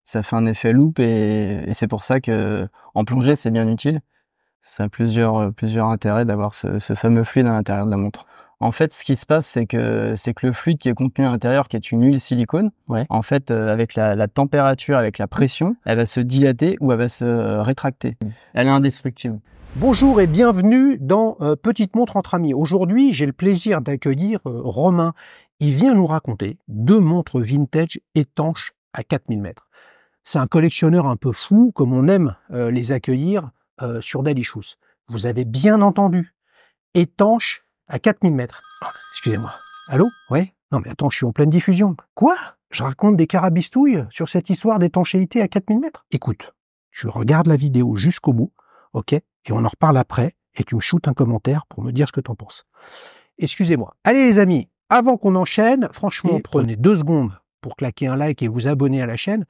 ça fait un effet loupe et c'est pour ça que en plongée, c'est bien utile. Ça a plusieurs intérêts d'avoir ce fameux fluide à l'intérieur de la montre. En fait, ce qui se passe, c'est que le fluide qui est contenu à l'intérieur, qui est une huile silicone, en fait, avec la température, avec la pression, elle va se dilater ou elle va se rétracter. Elle est indestructible. Bonjour et bienvenue dans Petite Montre entre amis. Aujourd'hui, j'ai le plaisir d'accueillir Romain. Il vient nous raconter 2 montres vintage étanches à 4000 mètres. C'est un collectionneur un peu fou, comme on aime les accueillir sur Daily Shoes. Vous avez bien entendu, étanches à 4000 mètres. Oh, excusez-moi. Allô? Ouais? Non mais attends, je suis en pleine diffusion. Quoi? Je raconte des carabistouilles sur cette histoire d'étanchéité à 4000 mètres? Écoute, tu regardes la vidéo jusqu'au bout, ok? Et on en reparle après, et tu me shootes un commentaire pour me dire ce que tu en penses. Excusez-moi. Allez les amis, avant qu'on enchaîne, franchement, prenez 2 secondes pour claquer un like et vous abonner à la chaîne.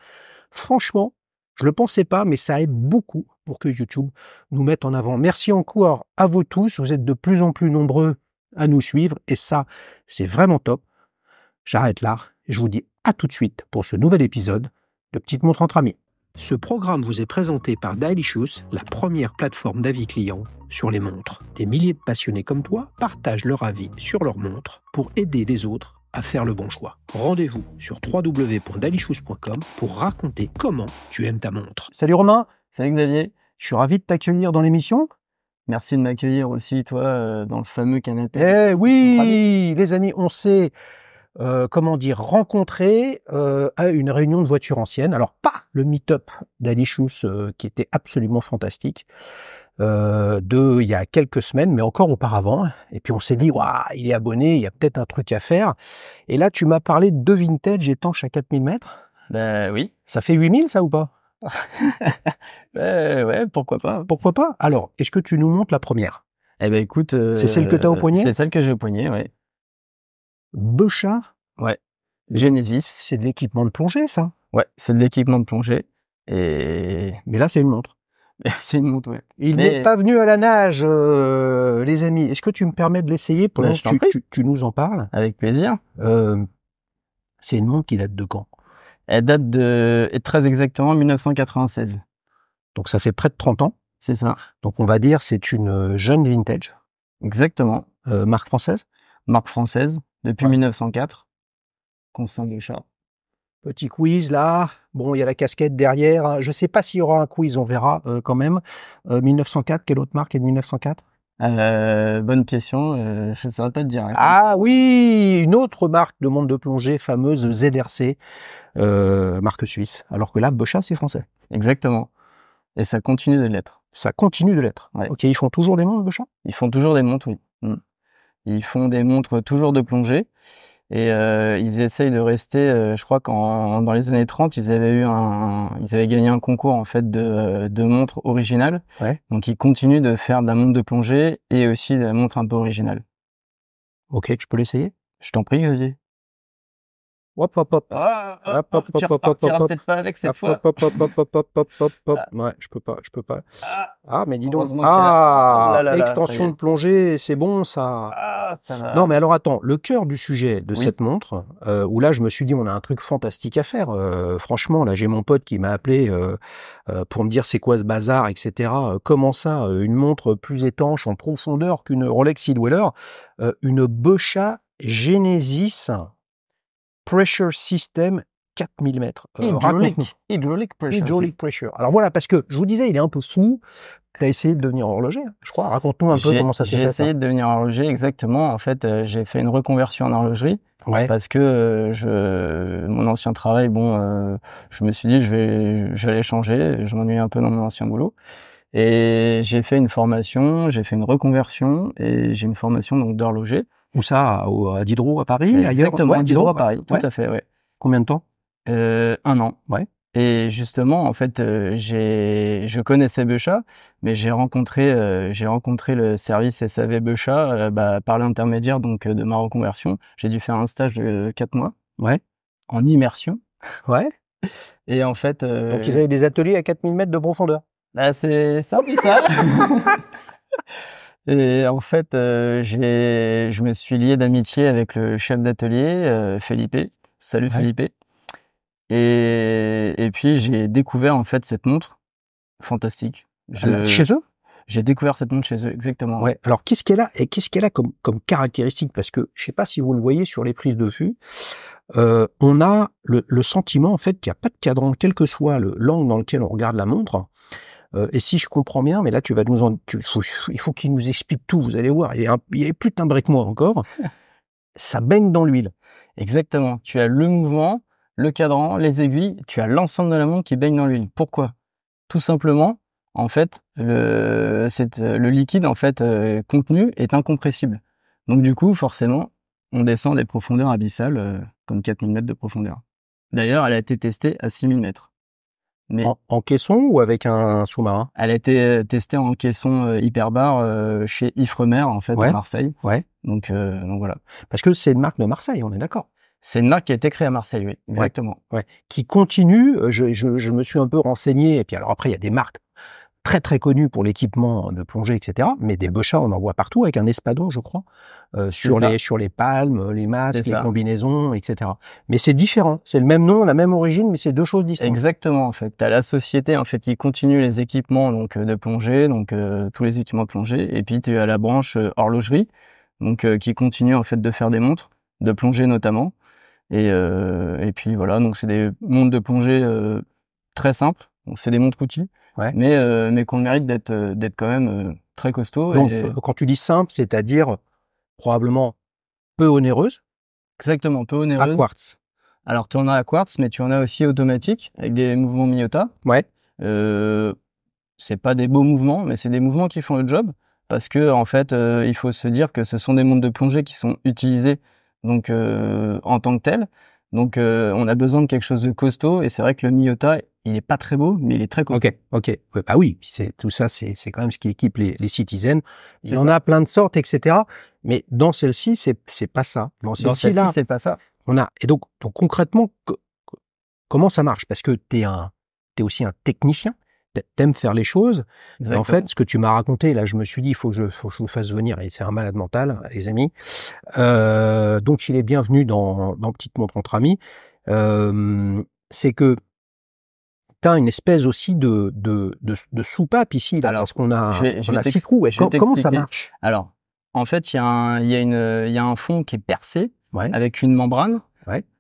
Franchement, je le pensais pas, mais ça aide beaucoup pour que YouTube nous mette en avant. Merci encore à vous tous. Vous êtes de plus en plus nombreux à nous suivre et ça, c'est vraiment top. J'arrête là et je vous dis à tout de suite pour ce nouvel épisode de Petite Montre entre amis. Ce programme vous est présenté par Daily Shoes, la première plateforme d'avis clients sur les montres. Des milliers de passionnés comme toi partagent leur avis sur leurs montres pour aider les autres à faire le bon choix. Rendez-vous sur www.dailyshoes.com pour raconter comment tu aimes ta montre. Salut Romain. Salut Xavier. Je suis ravi de t'accueillir dans l'émission. Merci de m'accueillir aussi, toi, dans le fameux canapé. Eh oui, les amis, on s'est rencontrés à une réunion de voitures anciennes. Alors, pas le meet-up Daily Shoes qui était absolument fantastique, il y a quelques semaines, mais encore auparavant. Et puis, on s'est dit, waouh, il est abonné, il y a peut-être un truc à faire. Et là, tu m'as parlé de 2 vintage étanches à 4000 mètres. Ben oui. Ça fait 8000, ça, ou pas? Ouais, pourquoi pas. Pourquoi pas? Alors, est-ce que tu nous montres la première? Eh ben écoute, c'est celle que tu as au poignet? C'est celle que j'ai au poignet, ouais. Bochat? Ouais. Genesis. C'est de l'équipement de plongée, ça? Ouais, c'est de l'équipement de plongée. Mais là, c'est une montre. C'est une montre, ouais. Il n'est pas venu à la nage, les amis. Est-ce que tu me permets de l'essayer pendant que tu nous en parles? Avec plaisir. C'est une montre qui date de quand? Elle date de, et très exactement, 1996. Donc ça fait près de 30 ans. C'est ça. Donc on va dire c'est une jeune vintage. Exactement. Marque française? Marque française, depuis 1904. Constant Bochat. Petit quiz là. Bon, il y a la casquette derrière. Je sais pas s'il y aura un quiz, on verra quand même. 1904, quelle autre marque est de 1904? Bonne question, je ne saurais pas te dire. Ah oui, une autre marque de montre de plongée fameuse, ZRC, marque suisse. Alors que là, Bochat, c'est français. Exactement. Et ça continue de l'être. Ça continue de l'être. Ouais. Ok, ils font toujours des montres, Bochat? Ils font toujours des montres, oui. Ils font des montres toujours de plongée. Et ils essayent de rester, je crois dans les années 30, ils avaient gagné un concours en fait de montres originales. Ouais. Donc ils continuent de faire de la montre de plongée et aussi de la montre un peu originale. Ok, tu peux l'essayer? Je t'en prie, Xavier. Hop, hop, hop. Tu repartiras peut-être pas avec cette fois. Ouais, je peux pas. Ah, mais dis donc. Extension de plongée, c'est bon, ça. Ça va. Non, mais alors attends, le cœur du sujet de cette montre, où là, je me suis dit, on a un truc fantastique à faire. Franchement, là, j'ai mon pote qui m'a appelé pour me dire c'est quoi ce bazar, etc. Comment ça, une montre plus étanche en profondeur qu'une Rolex Sea Dweller, une Bochat Genesis Pressure System 4000 mètres. Hydraulic pressure. Alors voilà, parce que je vous disais, il est un peu fou. Tu as essayé de devenir horloger, je crois. Raconte-nous un peu comment ça s'est fait. J'ai essayé de devenir horloger, exactement. En fait, j'ai fait une reconversion en horlogerie. Ouais. Parce que mon ancien travail, je me suis dit j'allais changer. Je m'ennuyais un peu dans mon ancien boulot. Et j'ai fait une formation, j'ai fait une reconversion et j'ai une formation donc d'horloger. Où ça? À Diderot, à Paris? Exactement, à Diderot, à Paris, tout à fait, ouais. Combien de temps? 1 an. Ouais. Et justement, en fait, je connaissais Bochat, mais j'ai rencontré le service SAV Bochat par l'intermédiaire donc de ma reconversion. J'ai dû faire un stage de 4 mois. Ouais. En immersion. Ouais. Et en fait... Donc ils avaient des ateliers à 4000 mètres de profondeur. Bah c'est ça, oui, ça. Et en fait, je me suis lié d'amitié avec le chef d'atelier, Felipe. Salut Felipe. Et puis j'ai découvert en fait cette montre fantastique. Chez eux? J'ai découvert cette montre chez eux, exactement. Ouais. Alors qu'est-ce qu'elle a et qu'est-ce qu'elle a comme caractéristique? Parce que je sais pas si vous le voyez sur les prises de vue, on a le sentiment en fait qu'il n'y a pas de cadran, quel que soit l'angle dans lequel on regarde la montre. Et si je comprends bien, mais là tu vas il faut qu'il nous explique tout. Vous allez voir, il est plus timbré que moi encore. Ça baigne dans l'huile. Exactement. Tu as le mouvement, le cadran, les aiguilles, tu as l'ensemble de la montre qui baigne dans l'huile. Pourquoi? Tout simplement, en fait, le liquide en fait contenu est incompressible. Donc du coup, forcément, on descend des profondeurs abyssales, comme 4000 mètres de profondeur. D'ailleurs, elle a été testée à 6000 mètres. Mais en caisson ou avec un sous-marin? elle a été testée en caisson hyperbar chez Ifremer en fait à Marseille. Ouais. Donc voilà. Parce que c'est une marque de Marseille, on est d'accord. C'est une marque qui a été créée à Marseille, oui, exactement. Ouais. Qui continue. Je me suis un peu renseigné. Et puis alors après, il y a des marques très très connues pour l'équipement de plongée, etc. Mais des Bochat, on en voit partout avec un espadon, je crois, sur les palmes, les masques, les combinaisons, etc. Mais c'est différent. C'est le même nom, la même origine, mais c'est deux choses distinctes. Exactement, en fait. Tu as la société en fait qui continue les équipements donc de plongée, donc tous les équipements de plongée, et puis tu as la branche horlogerie, donc qui continue en fait de faire des montres de plongée notamment. Et puis voilà, donc c'est des montres de plongée très simples. Donc c'est des montres outils, mais qu'on mérite d'être quand même très costaud. Donc quand tu dis simple, c'est-à-dire probablement peu onéreuse. Exactement, peu onéreuse. À quartz. Alors tu en as à quartz, mais tu en as aussi automatique avec des mouvements Miyota. Ouais. C'est pas des beaux mouvements, mais c'est des mouvements qui font le job parce que en fait, il faut se dire que ce sont des montres de plongée qui sont utilisées donc en tant que telles. Donc on a besoin de quelque chose de costaud et c'est vrai que le Miyota, il est pas très beau, mais il est très costaud. Ok. Ouais, bah oui, tout ça, c'est quand même ce qui équipe les Citizen. Il y en a plein de sortes, etc. Mais dans celle-ci, c'est pas ça. Dans celle-ci, c'est pas ça. Et donc concrètement, comment ça marche? Parce que t'es aussi un technicien. T'aimes faire les choses. Et en fait, ce que tu m'as raconté, là, je me suis dit, il faut que je vous fasse venir. Et c'est un malade mental, les amis. Donc, il est bienvenu dans Petite Montre entre amis. C'est que t'as une espèce aussi de soupape ici, là, parce qu'on a 6 trous. Comment ça marche? Alors, en fait, il y a un fond qui est percé avec une membrane.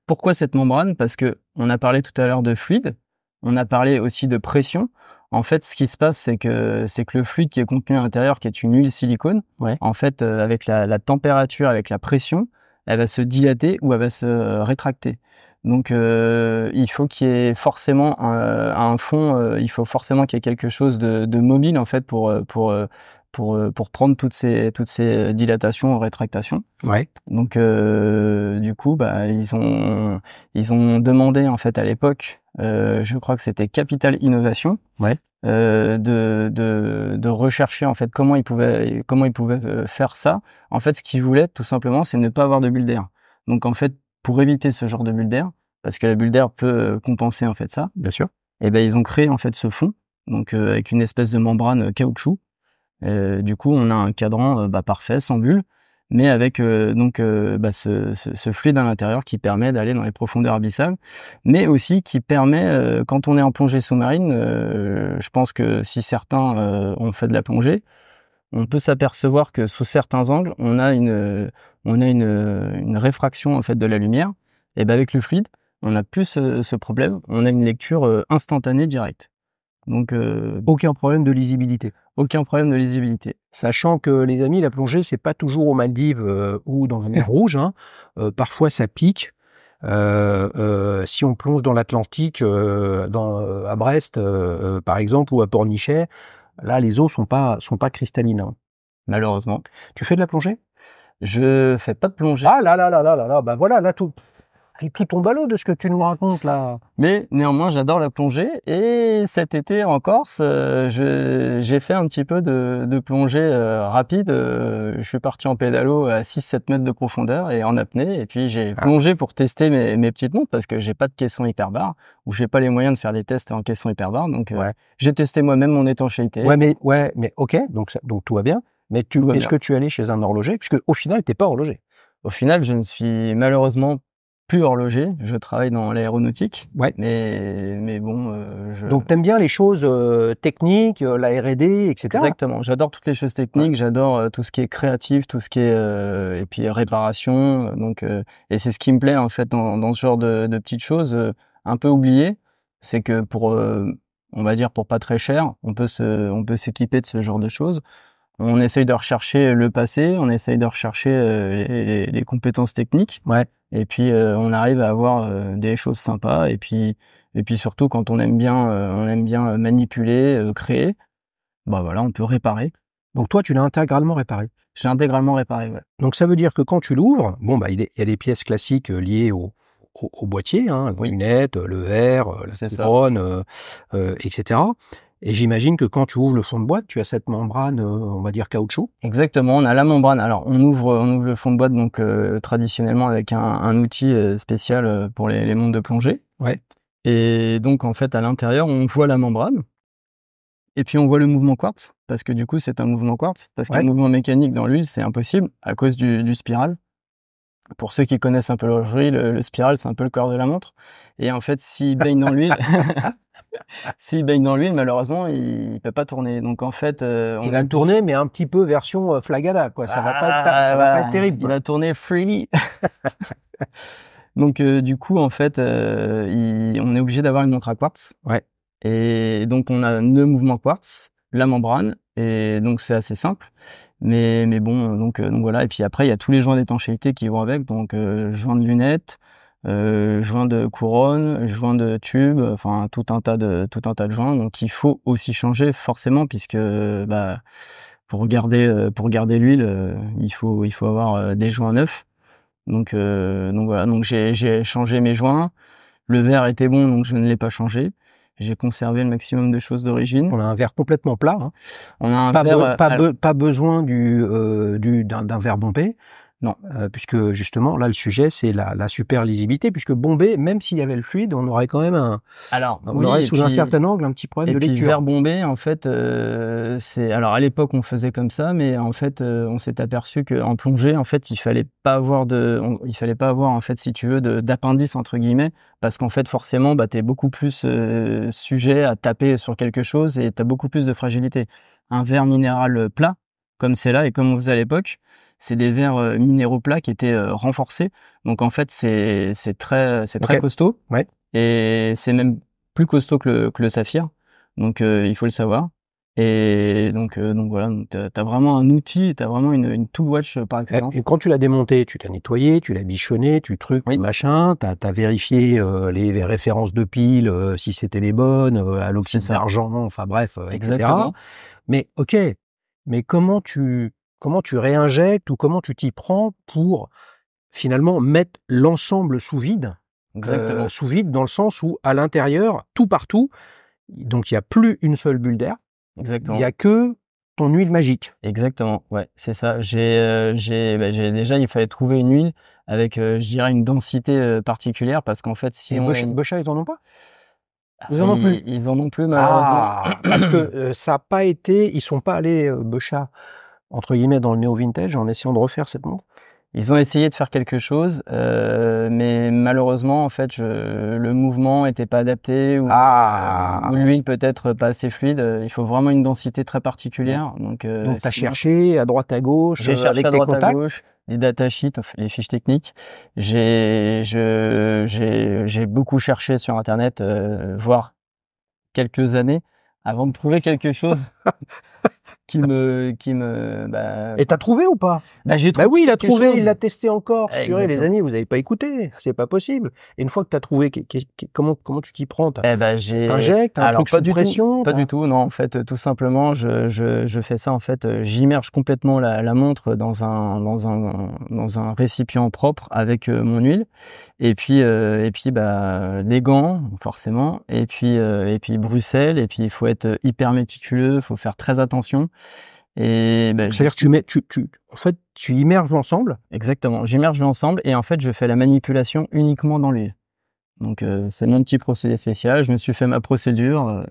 Pourquoi cette membrane? Parce que on a parlé tout à l'heure de fluide. On a parlé aussi de pression. En fait, ce qui se passe, c'est que le fluide qui est contenu à l'intérieur, qui est une huile silicone, en fait, avec la température, avec la pression, elle va se dilater ou elle va se rétracter. Donc, il faut qu'il y ait forcément un fond, il faut forcément qu'il y ait quelque chose de mobile en fait pour prendre toutes ces dilatations, rétractations. Donc, du coup, bah, ils ont demandé en fait à l'époque. Je crois que c'était Capital Innovation, de rechercher en fait comment ils pouvaient faire ça. En fait, ce qu'ils voulaient tout simplement, c'est ne pas avoir de bulle d'air. Donc en fait, pour éviter ce genre de bulle d'air, parce que la bulle d'air peut compenser en fait ça. Bien sûr. Et ben ils ont créé en fait ce fond, donc avec une espèce de membrane caoutchouc. Du coup, on a un cadran parfait, sans bulle, mais avec ce fluide à l'intérieur qui permet d'aller dans les profondeurs abyssales, mais aussi qui permet, quand on est en plongée sous-marine, je pense que si certains ont fait de la plongée, on peut s'apercevoir que sous certains angles, on a une réfraction en fait de la lumière. Et ben avec le fluide, on n'a plus ce problème, on a une lecture instantanée directe. Donc aucun problème de lisibilité. Aucun problème de lisibilité. Sachant que les amis, la plongée, c'est pas toujours aux Maldives ou dans la mer Rouge. Parfois, ça pique. Si on plonge dans l'Atlantique, à Brest, par exemple, ou à Pornichet, là, les eaux sont pas cristallines. Malheureusement. Tu fais de la plongée? Je fais pas de plongée. Ah là, bah voilà, là tout tombe à l'eau de ce que tu nous racontes là. Mais néanmoins, j'adore la plongée et cet été en Corse, j'ai fait un petit peu de plongée rapide. Je suis parti en pédalo à 6-7 mètres de profondeur et en apnée. Et puis j'ai plongé pour tester mes petites montres parce que j'ai pas de caisson hyperbar ou j'ai pas les moyens de faire des tests en caisson hyperbar. Donc j'ai testé moi-même mon étanchéité. Mais ok, donc tout va bien. Mais est-ce que tu es allé chez un horloger? Puisque au final, t'es pas horloger. Au final, je ne suis malheureusement plus horloger, je travaille dans l'aéronautique. Ouais. Mais bon, Donc t'aimes bien les choses techniques, la R&D, etc. Exactement. J'adore toutes les choses techniques. J'adore tout ce qui est créatif, tout ce qui est et puis réparation. Donc et c'est ce qui me plaît en fait dans ce genre de petites choses un peu oubliées, c'est que on va dire pour pas très cher, on peut s'équiper de ce genre de choses. On essaye de rechercher le passé, on essaye de rechercher les compétences techniques. Ouais. Et puis on arrive à avoir des choses sympas. Et puis surtout quand on aime bien manipuler, créer, bah voilà, on peut réparer. Donc toi, tu l'as intégralement réparé. J'ai intégralement réparé, ouais. Donc ça veut dire que quand tu l'ouvres, bon bah il y a des pièces classiques liées au boîtier, hein, les lunettes, le verre, la couronne, etc. Et j'imagine que quand tu ouvres le fond de boîte, tu as cette membrane, on va dire caoutchouc. Exactement, on a la membrane. Alors on ouvre le fond de boîte donc traditionnellement avec un outil spécial pour les montres de plongée. Ouais. Et donc en fait à l'intérieur on voit la membrane. Et puis on voit le mouvement quartz, parce que du coup c'est un mouvement quartz, parce qu'un mouvement mécanique dans l'huile c'est impossible à cause du spiral. Pour ceux qui connaissent un peu l'horlogerie, le spiral c'est un peu le corps de la montre. Et en fait s'il baigne dans l'huile, malheureusement il peut pas tourner. Donc en fait, il va tourner mais un petit peu version flagada quoi. Ça va pas être terrible. Il va tourner freely. Donc du coup en fait, on est obligé d'avoir une montre à quartz. Ouais. Et donc on a le mouvement quartz, la membrane, et donc c'est assez simple. Mais bon, donc voilà. Et puis après il y a tous les joints d'étanchéité qui vont avec, donc joints de lunettes, joints de couronne, joints de tube, enfin tout un tas de joints. Donc il faut aussi changer forcément, puisque bah pour garder l'huile, il faut avoir des joints neufs. Donc voilà. Donc j'ai changé mes joints. Le verre était bon, donc je ne l'ai pas changé. J'ai conservé le maximum de choses d'origine. On a un verre complètement plat. Hein. On a un pas besoin d'un verre bombé. Non. Puisque justement, là, le sujet, c'est la super lisibilité, puisque bombé, même s'il y avait le fluide, on aurait quand même un certain angle, un petit problème de lecture. Et puis, verre bombé, en fait, alors à l'époque, on faisait comme ça, mais en fait, on s'est aperçu qu'en plongée, en fait, il fallait pas avoir en fait, si tu veux, d'appendice, entre guillemets, parce qu'en fait, forcément, bah, t'es beaucoup plus sujet à taper sur quelque chose et t'as beaucoup plus de fragilité. Un verre minéral plat, comme c'est là et comme on faisait à l'époque, c'est des verres minéraux plats qui étaient renforcés. Donc en fait, c'est très costaud. Ouais. Et c'est même plus costaud que le saphir. Donc il faut le savoir. Et donc voilà, t'as vraiment un outil, t'as vraiment une tool watch par excellence. Et quand tu l'as démonté, tu l'as nettoyé, tu l'as bichonné, tu machin, t'as vérifié les références de piles, si c'était les bonnes, à l'oxyde d'argent, enfin bref, etc. Mais ok, mais comment tu réinjectes ou comment tu t'y prends pour finalement mettre l'ensemble sous vide? Sous vide dans le sens où à l'intérieur, tout partout, donc il n'y a plus une seule bulle d'air. Exactement. Il n'y a que ton huile magique. Exactement, ouais, c'est ça. Déjà, il fallait trouver une huile avec, je dirais, une densité particulière, parce qu'en fait, si Bochat, ils en ont pas? Ils en ont plus. Ils en ont plus, malheureusement. Parce que ça n'a pas été, ils sont pas allés Bochat entre guillemets dans le néo-vintage en essayant de refaire cette montre. Ils ont essayé de faire quelque chose, mais malheureusement, en fait, le mouvement était pas adapté, ou l'huile peut-être pas assez fluide. Il faut vraiment une densité très particulière. Donc tu as cherché à droite à gauche, j'ai cherché avec à tes droite contacts. à gauche, les datasheets, les fiches techniques. J'ai beaucoup cherché sur Internet, voire quelques années, avant de trouver quelque chose qui me Et t'as trouvé ou pas? J'ai trouvé. Bah oui, il a trouvé, il l'a testé encore. Exactement. Les amis, vous avez pas écouté, c'est pas possible. Et une fois que t'as trouvé, comment tu t'y prends? T'injectes, un truc sous pression? Pas du tout, non. En fait, tout simplement, je fais ça. En fait, j'immerge complètement la montre dans un récipient propre avec mon huile. Et puis les gants, forcément. Et puis Bruxelles. Et puis il faut être hyper méticuleux, il faut faire très attention. Et c'est-à-dire que tu immerges l'ensemble. Exactement, j'immerge l'ensemble et en fait je fais la manipulation uniquement dans l'huile. Donc c'est mon petit procédé spécial. Je me suis fait ma procédure.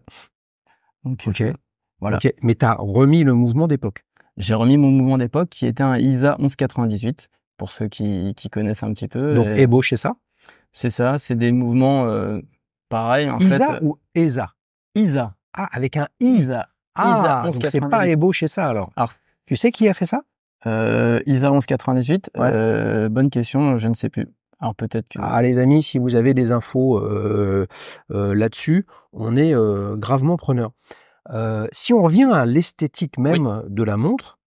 Voilà. Ok, mais t'as remis le mouvement d'époque. J'ai remis mon mouvement d'époque qui était un ISA 1198 pour ceux qui connaissent un petit peu. Donc ébauché ça. C'est ça, c'est des mouvements pareils en ISA fait. ou ESA? ISA. Ah, avec un I. ISA. Ah, ISA donc c'est pas 1198. ébauché ça alors. Alors, Tu sais qui a fait ça? ISA 1198, Ouais. bonne question, je ne sais plus. Alors peut-être que... Ah les amis, si vous avez des infos là-dessus, on est gravement preneur. Si on revient à l'esthétique même de la montre,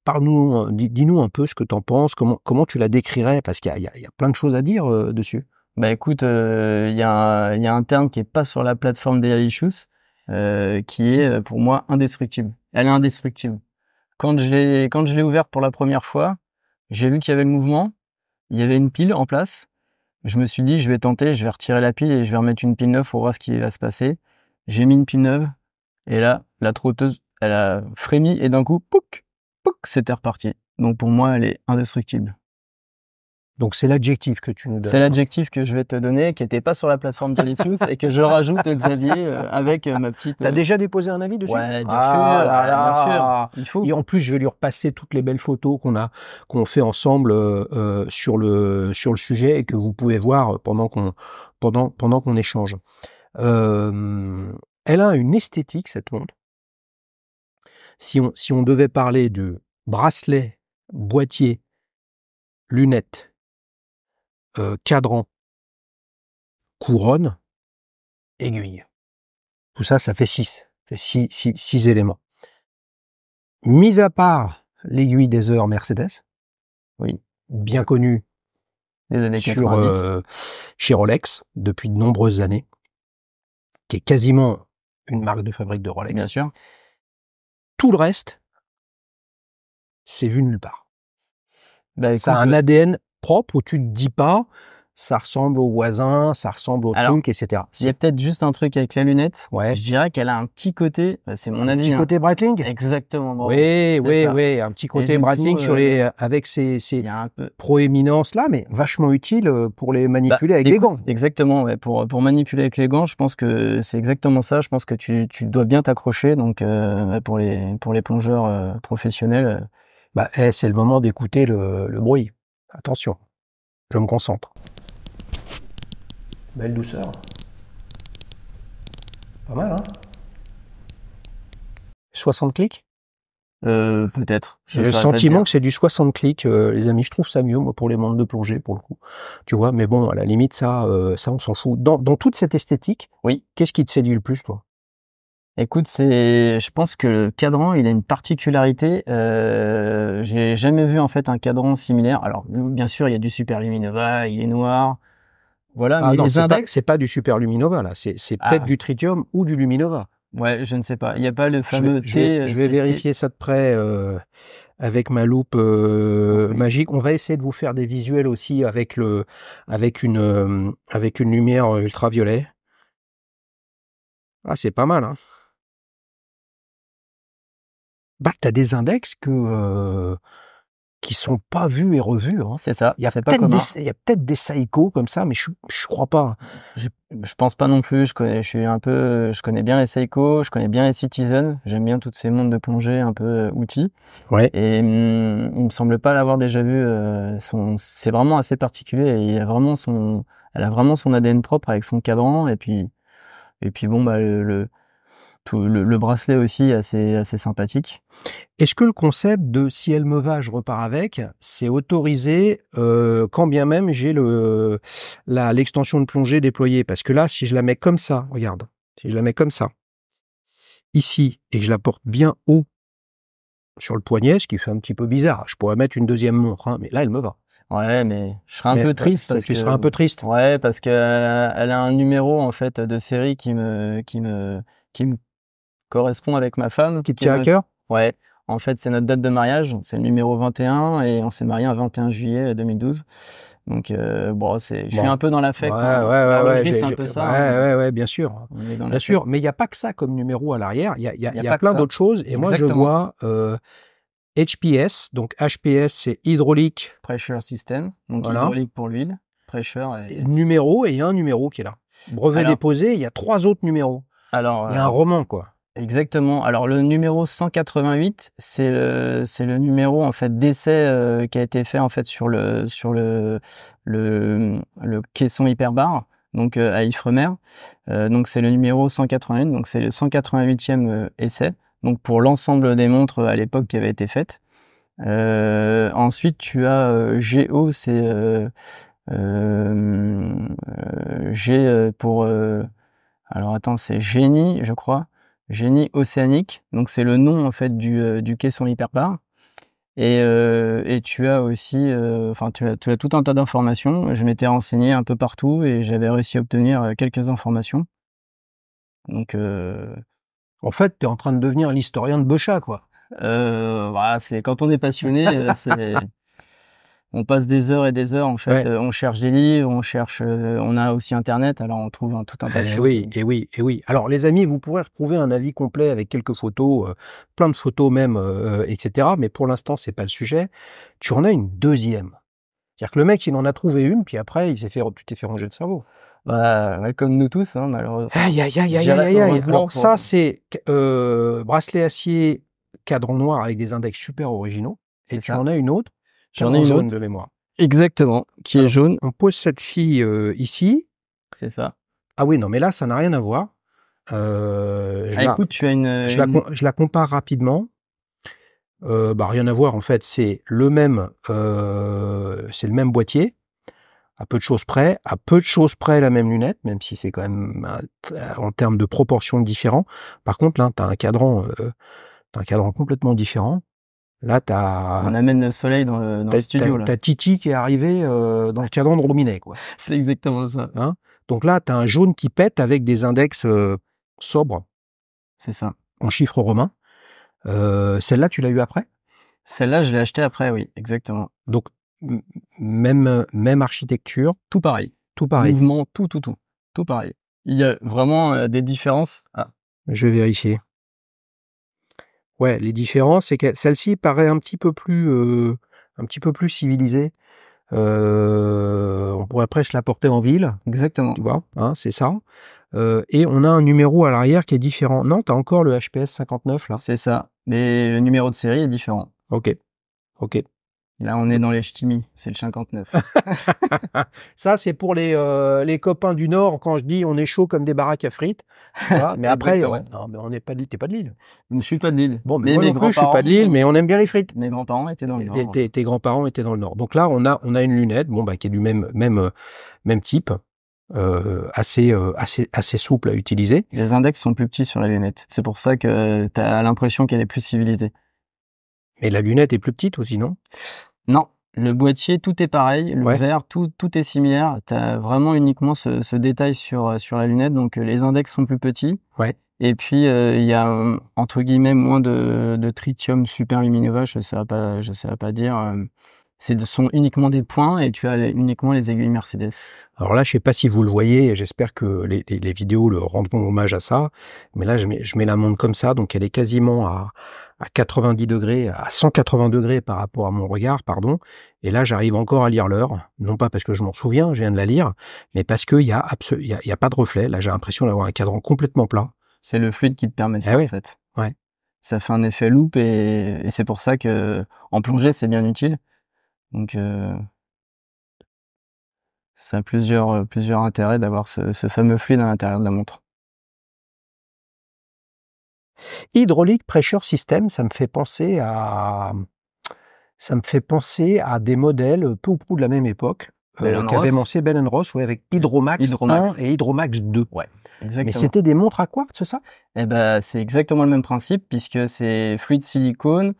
parle-nous, dis-nous un peu ce que tu en penses, comment tu la décrirais, parce qu'il y a plein de choses à dire dessus. Bah écoute, il y a un terme qui est pas sur la plateforme Daily Shoes, qui est pour moi indestructible. Elle est indestructible. Quand je l'ai ouverte pour la première fois, j'ai vu qu'il y avait le mouvement, il y avait une pile en place. Je me suis dit, je vais tenter, je vais retirer la pile et je vais remettre une pile neuve pour voir ce qui va se passer. J'ai mis une pile neuve et là, la trotteuse, elle a frémi et d'un coup, pouc, pouc, c'était reparti. Donc pour moi, elle est indestructible. Donc c'est l'adjectif que tu nous donnes. C'est l'adjectif que je vais te donner, qui était pas sur la plateforme Delicious et que je rajoute, Xavier, avec ma petite... T'as déjà déposé un avis dessus? Ouais, bien Ah sûr, là là. bien sûr, il faut. Et en plus, je vais lui repasser toutes les belles photos qu'on fait ensemble sur le sujet et que vous pouvez voir pendant qu'on échange. Elle a une esthétique, cette montre. Si on devait parler de bracelet, boîtier, lunettes, cadran, couronne, aiguille. Tout ça, ça fait 6. Ça fait 6 éléments. Mis à part l'aiguille des heures Mercedes, Oui, bien connue les années 90. chez Rolex depuis de nombreuses années, qui est quasiment une marque de fabrique de Rolex. Bien sûr. Tout le reste, c'est vu nulle part. Bah, écoute, ça a un ADN propre où tu te dis pas, ça ressemble au voisin, ça ressemble au truc, etc. Il y a peut-être juste un truc avec la lunette. Ouais. Je dirais qu'elle a un petit côté, c'est mon avis. Un petit côté Breitling. Exactement. Bravo. Oui, un petit côté Breitling sur avec ces proéminences là, mais vachement utile pour les manipuler avec les gants. Exactement, ouais. Pour manipuler avec les gants, je pense que c'est exactement ça. Je pense que tu dois bien t'accrocher. Donc pour les plongeurs professionnels. C'est le moment d'écouter le bruit. Attention, je me concentre. Belle douceur. Pas mal, hein? 60 clics? Peut-être. J'ai le sentiment que c'est du 60 clics, les amis. Je trouve ça mieux, moi, pour les montres de plongée, pour le coup. Tu vois, mais bon, à la limite, ça on s'en fout. Dans toute cette esthétique, oui. Qu'est-ce qui te séduit le plus, toi? Écoute, je pense que le cadran, il a une particularité. J'ai jamais vu en fait un cadran similaire. Alors, bien sûr, il y a du Super Luminova, il est noir. Voilà, mais non, les index, c'est pas du Super Luminova là. C'est peut-être du Tritium ou du Luminova. Ouais, je ne sais pas. Il n'y a pas le fameux T. Je vais vérifier ça de près avec ma loupe magique. On va essayer de vous faire des visuels aussi avec une lumière ultraviolet. Ah, c'est pas mal, hein. T'as des index qui sont pas vus et revus, hein. C'est ça. Il y a peut-être des Seiko comme ça, mais je crois pas. Je pense pas non plus. Je connais bien les Seiko, je connais bien les Citizen. J'aime bien toutes ces montres de plongée un peu outils. Ouais. Et il me semble pas l'avoir déjà vu. C'est vraiment assez particulier. Et elle a vraiment son ADN propre avec son cadran. Et puis bon, le bracelet aussi assez sympathique. Est-ce que le concept de si elle me va, je repars avec, c'est autorisé quand bien même j'ai l'extension de plongée déployée? Parce que là, si je la mets comme ça, regarde, si je la mets comme ça, ici, et que je la porte bien haut sur le poignet, ce qui fait un petit peu bizarre, je pourrais mettre une deuxième montre, hein, mais là, elle me va. Ouais, mais je serais un peu triste parce que tu seras un peu triste. Ouais, parce que elle a un numéro en fait de série qui me correspond avec ma femme. Qui te tient à cœur? Ouais. En fait, c'est notre date de mariage, c'est le numéro 21 et on s'est marié un 21 juillet 2012. Donc je suis un peu dans l'affect. Ouais, c'est un peu ça. Ouais, bien sûr. Bien sûr, mais il n'y a pas que ça comme numéro à l'arrière, il y a plein d'autres choses et moi je vois HPS, donc HPS c'est Hydraulic Pressure System, donc hydraulique pour l'huile, pressure numéro et il y a un numéro qui est là. Brevet déposé, il y a 3 autres numéros. Alors il y a un roman quoi. Exactement. Alors le numéro 188, c'est le numéro en fait d'essai qui a été fait en fait sur le caisson hyperbar, donc à Ifremer. Donc c'est le numéro 181, donc c'est le 188e essai. Donc pour l'ensemble des montres à l'époque qui avaient été faites. Ensuite tu as Géo, c'est G pour alors attends, c'est Génie, je crois. Génie océanique. Donc c'est le nom en fait du caisson hyperbar. Et tu as aussi, enfin tu as tout un tas d'informations. Je m'étais renseigné un peu partout et j'avais réussi à obtenir quelques informations. Donc En fait, tu es en train de devenir l'historien de Beuchat, quoi. voilà, c'est quand on est passionné, on passe des heures et des heures en fait. Ouais. On cherche des livres, on a aussi Internet, alors on trouve tout un tas de choses. Oui, et oui, et oui. Alors, les amis, vous pourrez retrouver un avis complet avec quelques photos, plein de photos même, etc. Mais pour l'instant, c'est pas le sujet. Tu en as une deuxième. C'est-à-dire que le mec, il en a trouvé une, puis après, tu t'es fait ronger le cerveau. Bah, ouais, comme nous tous, hein, malheureusement. Aïe, aïe, aïe, aïe, aïe, aïe. Alors, ça, c'est bracelet acier, cadran noir avec des index super originaux. Et tu en as une autre, j'en ai une jaune autre de mémoire. Exactement, qui est jaune. On pose cette fille ici. C'est ça. Ah oui, non, mais là, ça n'a rien à voir. Écoute, tu as je la compare rapidement. Bah, rien à voir, en fait, c'est le même boîtier, à peu de choses près, la même lunette, même si c'est quand même en termes de proportions différents. Par contre, là, t'as un cadran complètement différent. Là, on amène le soleil dans le studio. T'as Titi qui est arrivé dans le cadran de Rominet, quoi. C'est exactement ça. Hein? Donc là, t'as un jaune qui pète avec des index sobres. C'est ça. En chiffres romains. Celle-là, tu l'as eu après? Celle-là, je l'ai achetée après, oui, exactement. Donc, même architecture. Tout pareil. Tout pareil. Mouvement, tout pareil. Il y a vraiment des différences. Ah. Je vais vérifier. Ouais, les différences, c'est que celle-ci paraît un petit peu plus civilisée. On pourrait presque la porter en ville. Exactement. Tu vois, hein, c'est ça. Et on a un numéro à l'arrière qui est différent. Non, t'as encore le HPS 59 là. C'est ça. Mais le numéro de série est différent. Ok. Là, on est dans les ch'timis, c'est le 59. Ça, c'est pour les copains du Nord, quand je dis on est chaud comme des baraques à frites. Voilà. Mais après, non, mais on n'est pas t'es pas de Lille. Je ne suis pas de Lille. Bon, mais moi non plus, je suis pas de Lille, mais on aime bien les frites. Mes grands-parents étaient dans le Nord. Tes grands-parents étaient dans le Nord. Donc là, on a une lunette, qui est du même type, assez souple à utiliser. Les index sont plus petits sur la lunette. C'est pour ça que tu as l'impression qu'elle est plus civilisée. Mais la lunette est plus petite aussi, non? Non, le boîtier, tout est pareil. Le verre, tout est similaire. Tu as vraiment uniquement ce détail sur la lunette. Donc les index sont plus petits. Ouais. Et puis il y a entre guillemets moins de tritium super luminova, je sais pas dire. Ce sont uniquement des points et tu as uniquement les aiguilles Mercedes. Alors là, je sais pas si vous le voyez, et j'espère que les vidéos le rendront hommage à ça. Mais là, je mets la montre comme ça, donc elle est quasiment à 90 degrés, à 180 degrés par rapport à mon regard, pardon. Et là, j'arrive encore à lire l'heure. Non pas parce que je m'en souviens, je viens de la lire, mais parce qu'il y a pas de reflet. Là, j'ai l'impression d'avoir un cadran complètement plat. C'est le fluide qui te permet ça, en fait. Ouais. Ça fait un effet loupe et c'est pour ça que en plongée, c'est bien utile. Donc, ça a plusieurs intérêts d'avoir ce fameux fluide à l'intérieur de la montre. Hydraulic Pressure System, ça me fait penser à des modèles peu ou prou de la même époque qu'avait lancé Bell & Ross, avec Hydromax 1 et Hydromax 2. Ouais, exactement. Mais c'était des montres à quartz, c'est ça? Eh ben, c'est exactement le même principe puisque c'est fluide silicone,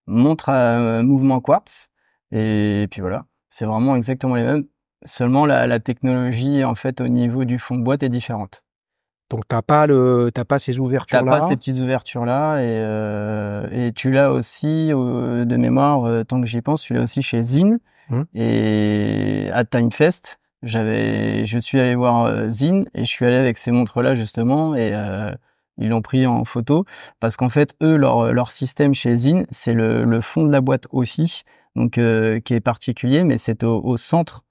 montre à mouvement quartz et puis voilà, c'est vraiment exactement les mêmes. Seulement la technologie en fait au niveau du fond de boîte est différente. Donc t'as pas ces ouvertures là. T'as pas ces petites ouvertures là et tu l'as aussi de mémoire tant que j'y pense, tu l'as aussi chez Zinn et à Timefest. Je suis allé voir Zinn et je suis allé avec ces montres là justement et ils l'ont pris en photo parce qu'en fait eux leur système chez Zinn c'est le fond de la boîte aussi donc qui est particulier mais c'est au centre.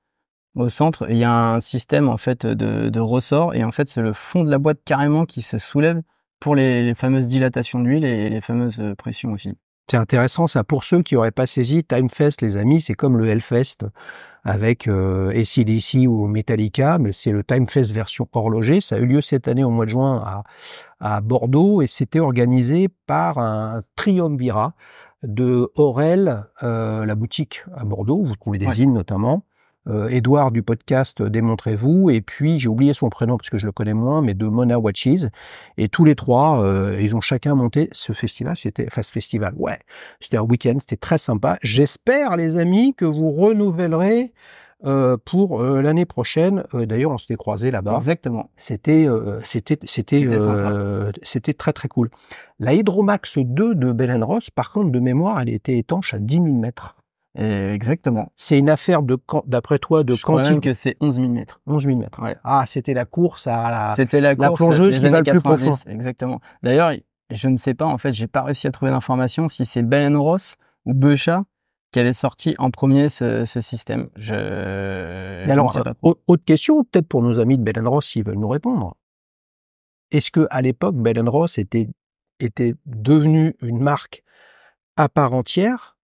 Au centre, il y a un système en fait de ressort et en fait c'est le fond de la boîte carrément qui se soulève pour les fameuses dilatations d'huile et les fameuses pressions aussi. C'est intéressant ça. Pour ceux qui n'auraient pas saisi, Timefest, les amis, c'est comme le Hellfest avec AC/DC ou Metallica, mais c'est le Timefest version horloger. Ça a eu lieu cette année au mois de juin à Bordeaux et c'était organisé par un triumvirat de Aurel, la boutique à Bordeaux, où vous trouvez des zines notamment. Édouard du podcast Démontrez-vous, et puis j'ai oublié son prénom parce que je le connais moins, mais de Mona Watches, et tous les trois, ils ont chacun monté ce festival, c'était un week-end, c'était très sympa. J'espère, les amis, que vous renouvellerez pour l'année prochaine. D'ailleurs, on s'était croisés là-bas. Exactement. C'était très très cool. La Hydromax 2 de Bell & Ross, par contre, de mémoire, elle était étanche à 10 000 mètres. Exactement. C'est une affaire d'après toi, de quantité. Je crois même que c'est 11 000 mètres. 11 000 mètres. Ouais. Ah, c'était la course à la plongeuse qui va le plus profond. Exactement. D'ailleurs, je ne sais pas, en fait, j'ai pas réussi à trouver d'informations si c'est Bell & Ross ou Bechat qui avait sorti en premier ce système. Mais alors, autre question, peut-être pour nos amis de Bell & Ross, s'ils veulent nous répondre. Est-ce que à l'époque, Bell & Ross était devenu une marque à part entière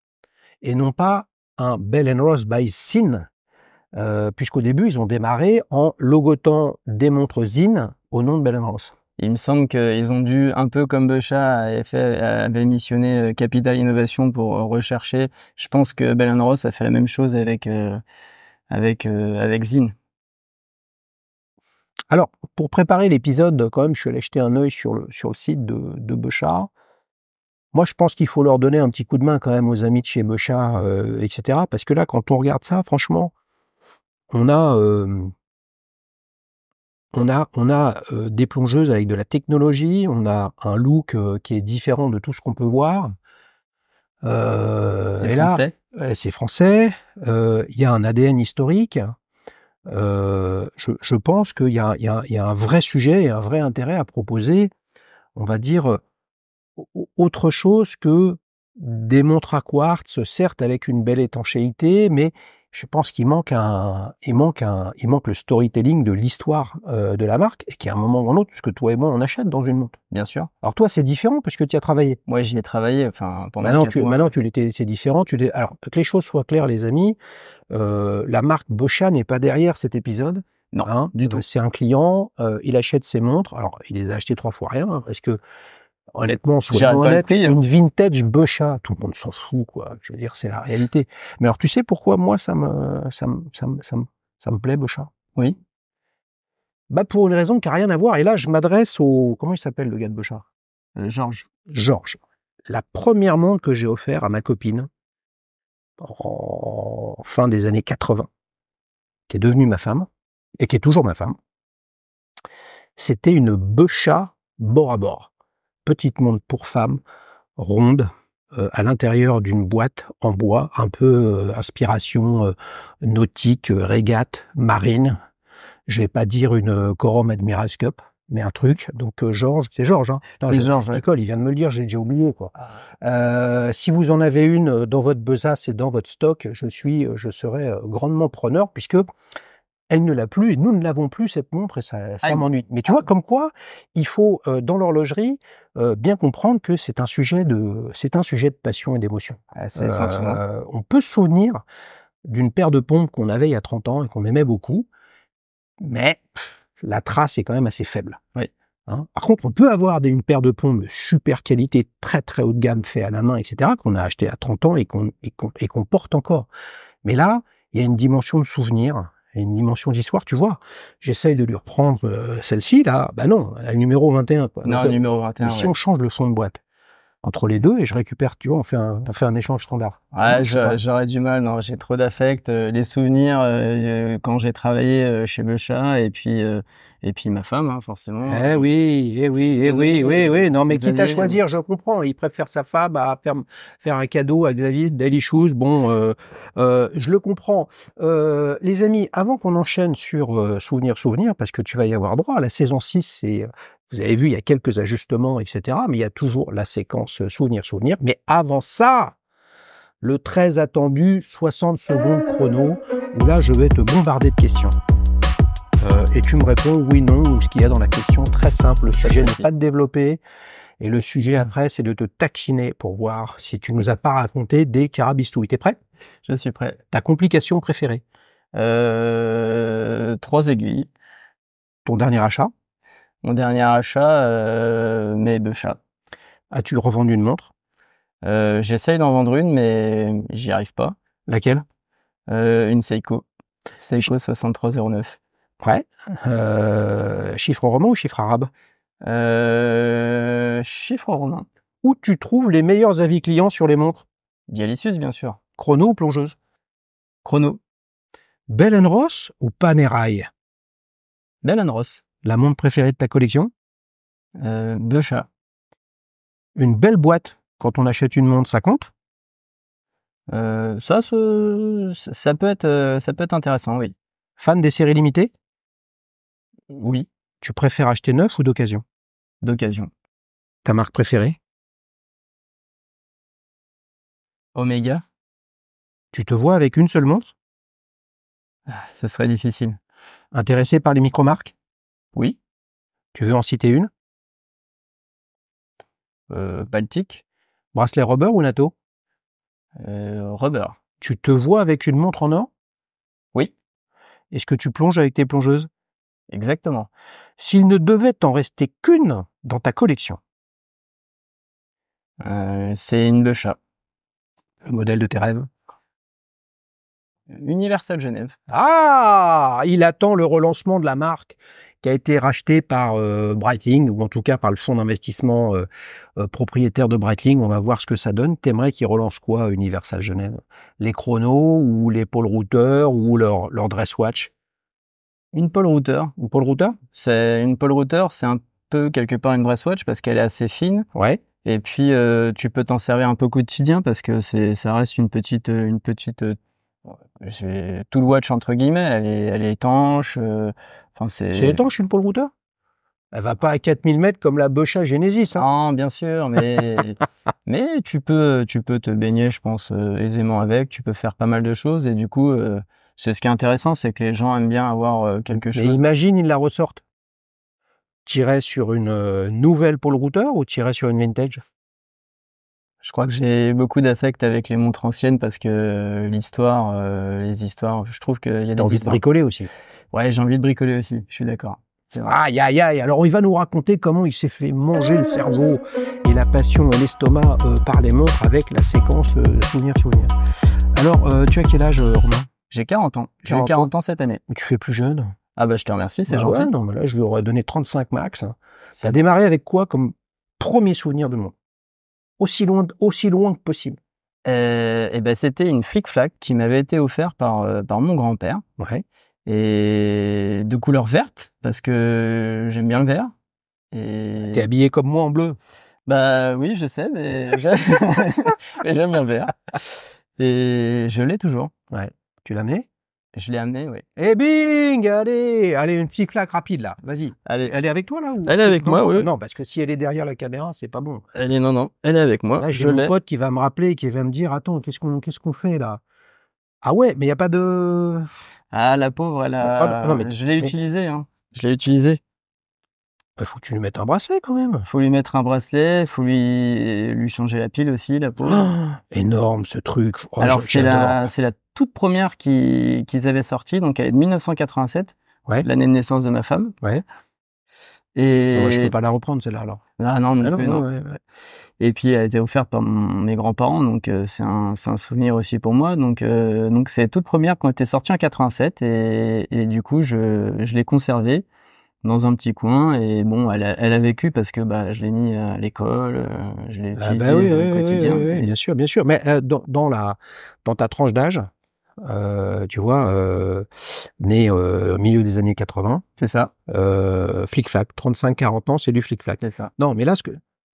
et non pas un Bell & Ross by Zinn, puisqu'au début, ils ont démarré en logotant des montres Zinn au nom de Bell & Ross. Il me semble qu'ils ont dû, un peu comme Bechat avait missionné Capital Innovation pour rechercher. Je pense que Bell & Ross a fait la même chose avec Zinn. Alors, pour préparer l'épisode, quand même, je suis allé jeter un œil sur le site de Bechat. Moi, je pense qu'il faut leur donner un petit coup de main quand même aux amis de chez Bechat, etc. Parce que là, quand on regarde ça, franchement, on a des plongeuses avec de la technologie, on a un look qui est différent de tout ce qu'on peut voir. Et là, c'est français. Il y a un ADN historique. Je pense qu'il y a un vrai sujet et un vrai intérêt à proposer, on va dire, autre chose que des montres à quartz, certes avec une belle étanchéité, mais je pense qu'il manque le storytelling de l'histoire de la marque, et qu'à un moment ou un autre, puisque toi et moi on achète dans une montre. Bien sûr. Alors toi c'est différent parce que tu y as travaillé. Moi j'y ai travaillé, enfin pendant maintenant c'est différent. Alors que les choses soient claires, les amis, la marque Bechat n'est pas derrière cet épisode. Non, du tout. C'est un client, il achète ses montres. Alors il les a achetées 3 fois rien, parce que honnêtement, soyons honnêtes, une vintage Bechat, tout le monde s'en fout, quoi. Je veux dire, c'est la réalité. Mais alors, tu sais pourquoi moi ça me plaît, Bechat? Oui. Bah, pour une raison qui n'a rien à voir. Et là, je m'adresse comment il s'appelle le gars de Bechat? Georges. Georges. La première montre que j'ai offert à ma copine en fin des années 80, qui est devenue ma femme, et qui est toujours ma femme, c'était une Bechat bord à bord. Petite montre pour femme, ronde, à l'intérieur d'une boîte en bois, un peu inspiration nautique, régate, marine. Je vais pas dire une Corum Admiral's Cup, mais un truc. Donc Georges, c'est Georges, hein. C'est Georges. Nicole, il vient de me le dire, j'ai déjà oublié, quoi. Si vous en avez une dans votre besace et dans votre stock, je serais grandement preneur, puisque elle ne l'a plus et nous ne l'avons plus, cette montre, et ça m'ennuie. Mais tu vois, comme quoi, il faut, dans l'horlogerie, bien comprendre que c'est un sujet de passion et d'émotion. C'est sentiment. On peut se souvenir d'une paire de pompes qu'on avait il y a 30 ans et qu'on aimait beaucoup, mais la trace est quand même assez faible. Oui. Hein. Par contre, on peut avoir une paire de pompes de super qualité, très très haut de gamme, fait à la main, etc., qu'on a acheté à 30 ans et qu'on porte encore. Mais là, il y a une dimension de souvenir, et une dimension d'histoire, tu vois. J'essaye de lui reprendre celle-ci, là. Bah non, la numéro 21. Quoi. Non, donc, numéro 21, si on change le fond de boîte entre les deux, et je récupère, tu vois, on fait un échange standard. Ouais, j'aurais du mal, non, j'ai trop d'affect, les souvenirs quand j'ai travaillé chez Bechat, et puis ma femme, hein, forcément. Oui. Non, mais quitte à choisir, je comprends. Il préfère sa femme à faire un cadeau à Xavier Daily Shoes. Bon, je le comprends. Les amis, avant qu'on enchaîne sur souvenir, parce que tu vas y avoir droit, la saison 6, vous avez vu, il y a quelques ajustements, etc. Mais il y a toujours la séquence souvenir. Mais avant ça, le très attendu 60 secondes chrono, où là, je vais te bombarder de questions. et tu me réponds oui, non, ou ce qu'il y a dans la question, très simple. Le sujet n'est suffit. pas de développer. Et le sujet après, c'est de te taquiner pour voir si tu nous as pas raconté des carabistouilles. T'es prêt? Je suis prêt. Ta complication préférée? 3 aiguilles. Ton dernier achat? Mon dernier achat, mes 2 chats. As-tu revendu une montre? J'essaye d'en vendre une, mais j'y arrive pas. Laquelle? Une Seiko 6309. Ouais. Chiffre romain ou chiffre arabe? Chiffre romain. Où tu trouves les meilleurs avis clients sur les montres? Dialysus, bien sûr. Chrono ou plongeuse? Chrono. Bell & Ross ou Panerai? Bell & Ross. La montre préférée de ta collection? 2 chats. Une belle boîte, quand on achète une montre, ça compte? Ça peut être intéressant, oui. Fan des séries limitées? Oui, Tu préfères acheter neuf ou d'occasion? d'occasion. Ta marque préférée? Omega, Tu te vois avec une seule montre? ce serait difficile. Intéressé par les micro-marques? Oui, Tu veux en citer une? Baltic, Bracelet rubber ou NATO? Rubber. Tu te vois avec une montre en or? Oui, Est-ce que tu plonges avec tes plongeuses? exactement. S'il ne devait t'en rester qu'une dans ta collection, C'est une 2 chats. le modèle de tes rêves? Universal Genève. Ah! Il attend le relancement de la marque qui a été rachetée par Breitling, ou en tout cas par le fonds d'investissement propriétaire de Breitling. On va voir ce que ça donne. T'aimerais qu'ils relancent quoi, Universal Genève? Les chronos, ou les pole routers, ou leur dress watch? Une pole router. Ou pole router? Une pole router, c'est un peu quelque part une Dresswatch parce qu'elle est assez fine. Ouais. Et puis tu peux t'en servir un peu au quotidien parce que ça reste une petite tool watch entre guillemets. Elle est étanche. Enfin C'est étanche, une pole router? Elle va pas à 4000 mètres comme la Bocha Genesis, hein? Ah, bien sûr, mais tu peux te baigner, je pense, aisément avec. Tu peux faire pas mal de choses et du coup, c'est ce qui est intéressant, c'est que les gens aiment bien avoir quelque Mais chose. imagine, ils la ressortent. T'irais sur une nouvelle pole router ou t'irais sur une vintage? Je crois que j'ai beaucoup d'affect avec les montres anciennes parce que les histoires, je trouve qu'il y a T'as des envie de histoires. bricoler aussi. Ouais, j'ai envie de bricoler aussi, je suis d'accord. C'est vrai. Aïe, aïe, aïe. Alors, il va nous raconter comment il s'est fait manger le cerveau et la passion et l'estomac par les montres avec la séquence souvenir. Alors, tu as quel âge, Romain? J'ai 40 ans. J'ai eu 40 40 ans cette année. Tu fais plus jeune. Ah bah je te remercie, c'est Bah gentil. ouais, non, mais là, je lui aurais donné 35 max. Ça a C'est- démarré avec quoi comme premier souvenir de montre? Aussi loin que possible. Et ben c'était une flic-flac qui m'avait été offerte par mon grand-père Ouais. et de couleur verte parce que j'aime bien le vert. Et T'es habillé comme moi en bleu. bah oui, je sais, mais mais j'aime bien le vert. Et je l'ai toujours. Ouais. Tu l'as amené? Je l'ai amené, oui. Eh bing, allez, une petite claque rapide là, vas-y. Allez, Elle est avec toi là ou... Elle est avec Non, moi, oui. Non, parce que si elle est derrière la caméra, c'est pas bon. non, elle est avec moi. Là, j'ai Je mon l'ai. pote qui va me rappeler, qui va me dire, attends, qu'est-ce qu'on fait là? Ah ouais, mais il y a pas de... Ah, la pauvre, elle a. Ah, non, mais- Je l'ai mais- utilisé, hein. Je l'ai utilisé. Faut que tu lui mettes un bracelet quand même. Faut lui mettre un bracelet, faut lui changer la pile aussi, la pauvre. Ah, énorme ce truc. Oh, Alors j'adore. c'est la toute première qu'ils avaient sortie, donc elle est de 1987, Ouais. l'année de naissance de ma femme. Ouais. Et Ouais, je peux pas la reprendre celle-là alors. ah non, non Ah plus, non, non. ouais, ouais. Et puis elle a été offerte par mes grands-parents, donc c'est un souvenir aussi pour moi. Donc c'est les toutes premières qui ont été sorties en 87 et du coup je l'ai conservée dans un petit coin et bon elle a vécu parce que bah je l'ai mis à l'école, je l'ai Ah utilisé bah oui, au quotidien. oui, bien sûr, bien sûr. Mais dans ta tranche d'âge, tu vois, né au milieu des années 80, C'est ça, flic-flac, 35-40 ans, c'est du flic-flac. c'est ça. Non, mais là,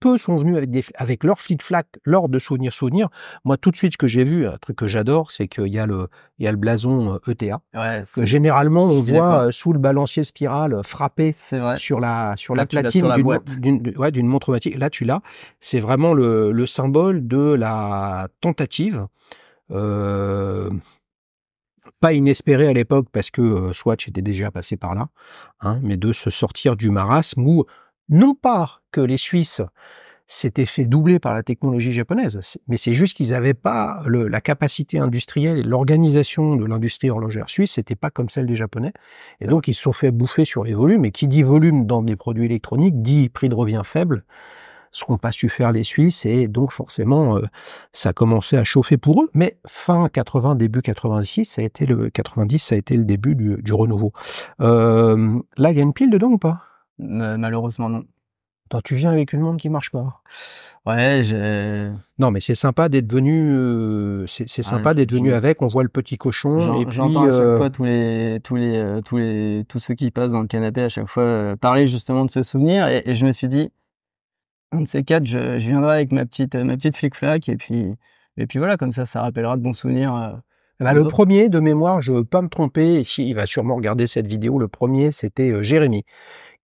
peu sont venus avec leur flic-flac lors de Souvenir. Moi, tout de suite, ce que j'ai vu, un truc que j'adore, c'est qu'il y a le blason ETA, Ouais, que généralement, on je suis voit d'accord. sous le balancier spiral frappé C'est vrai. sur la Là, tu l'as platine sur la boîte. d'une montre automatique. Là, tu l'as. C'est vraiment le symbole de la tentative pas inespéré à l'époque parce que Swatch était déjà passé par là, hein, mais de se sortir du marasme où, non pas que les Suisses s'étaient fait doubler par la technologie japonaise, mais c'est juste qu'ils n'avaient pas la capacité industrielle et l'organisation de l'industrie horlogère suisse, c'était pas comme celle des Japonais, et donc ils se sont fait bouffer sur les volumes, et qui dit volume dans des produits électroniques dit prix de revient faible, ce qu'ont pas su faire les Suisses, et donc forcément ça a commencé à chauffer pour eux, mais fin 80, début 90, ça a été le début du renouveau. Là, il y a une pile dedans ou pas? Malheureusement, non. Attends, tu viens avec une montre qui marche pas. Ouais, Non, mais c'est sympa d'être venu, c'est sympa d'être venu avec, on voit le petit cochon, et puis... J'entends à chaque fois tous ceux qui passent dans le canapé à chaque fois parler justement de ce souvenir, et je me suis dit, un de ces quatre, je viendrai avec ma petite flic-flac, et puis voilà, comme ça rappellera de bons souvenirs. Le premier, de mémoire, je veux pas me tromper, et il va sûrement regarder cette vidéo, le premier, c'était Jérémy,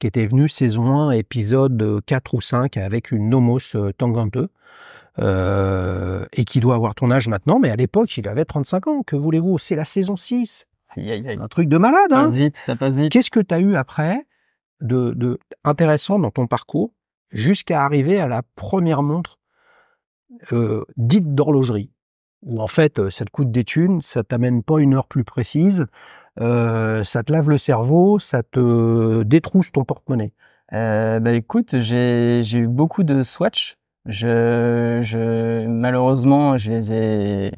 qui était venu saison 1, épisode 4 ou 5, avec une Nomos Tangente, et qui doit avoir ton âge maintenant, mais à l'époque, il avait 35 ans, que voulez-vous, c'est la saison 6. Aïe, aïe, aïe. Un truc de malade, hein. Ça passe vite. Qu'est-ce que tu as eu après de intéressant dans ton parcours, jusqu'à arriver à la première montre dite d'horlogerie, où en fait ça te coûte des thunes, ça t'amène pas une heure plus précise, ça te lave le cerveau, ça te détrousse ton porte-monnaie? Écoute, j'ai eu beaucoup de Swatch. Malheureusement, je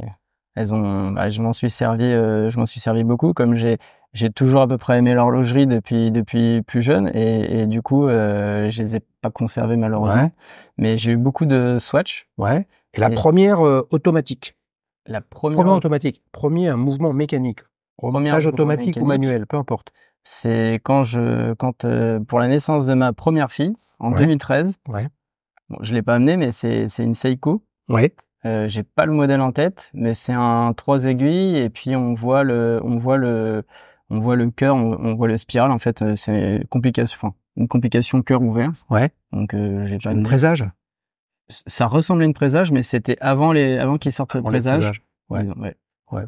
m'en suis servi beaucoup, comme j'ai toujours à peu près aimé l'horlogerie depuis plus jeune, et du coup je les ai pas conservés malheureusement. Ouais. Mais j'ai eu beaucoup de Swatch. Ouais. Et la première automatique. La Première automatique. Premier un mouvement mécanique. Remontage automatique ou manuel, peu importe. C'est quand pour la naissance de ma première fille en 2013. Ouais. Bon, je l'ai pas amené, mais c'est une Seiko. Ouais. J'ai pas le modèle en tête, mais c'est un 3 aiguilles, et puis on voit le cœur, on voit le spiral. En fait, c'est une complication cœur ouvert. Ouais. Donc j'ai pas une présage. Ça ressemblait à une présage, mais c'était avant qu'ils sortent le présage. Ouais.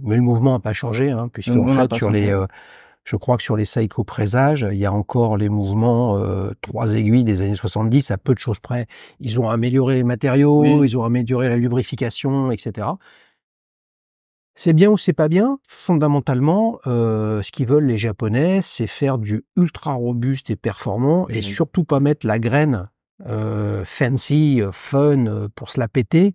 Mais le mouvement n'a pas changé, hein, puisque en fait je crois que sur les Seiko présages, il y a encore les mouvements 3 aiguilles des années 70, à peu de choses près. Ils ont amélioré les matériaux, ils ont amélioré la lubrification, etc. C'est bien ou c'est pas bien? Fondamentalement, ce qu'ils veulent les Japonais, c'est faire du ultra robuste et performant, et surtout pas mettre la graine fancy, fun, pour se la péter,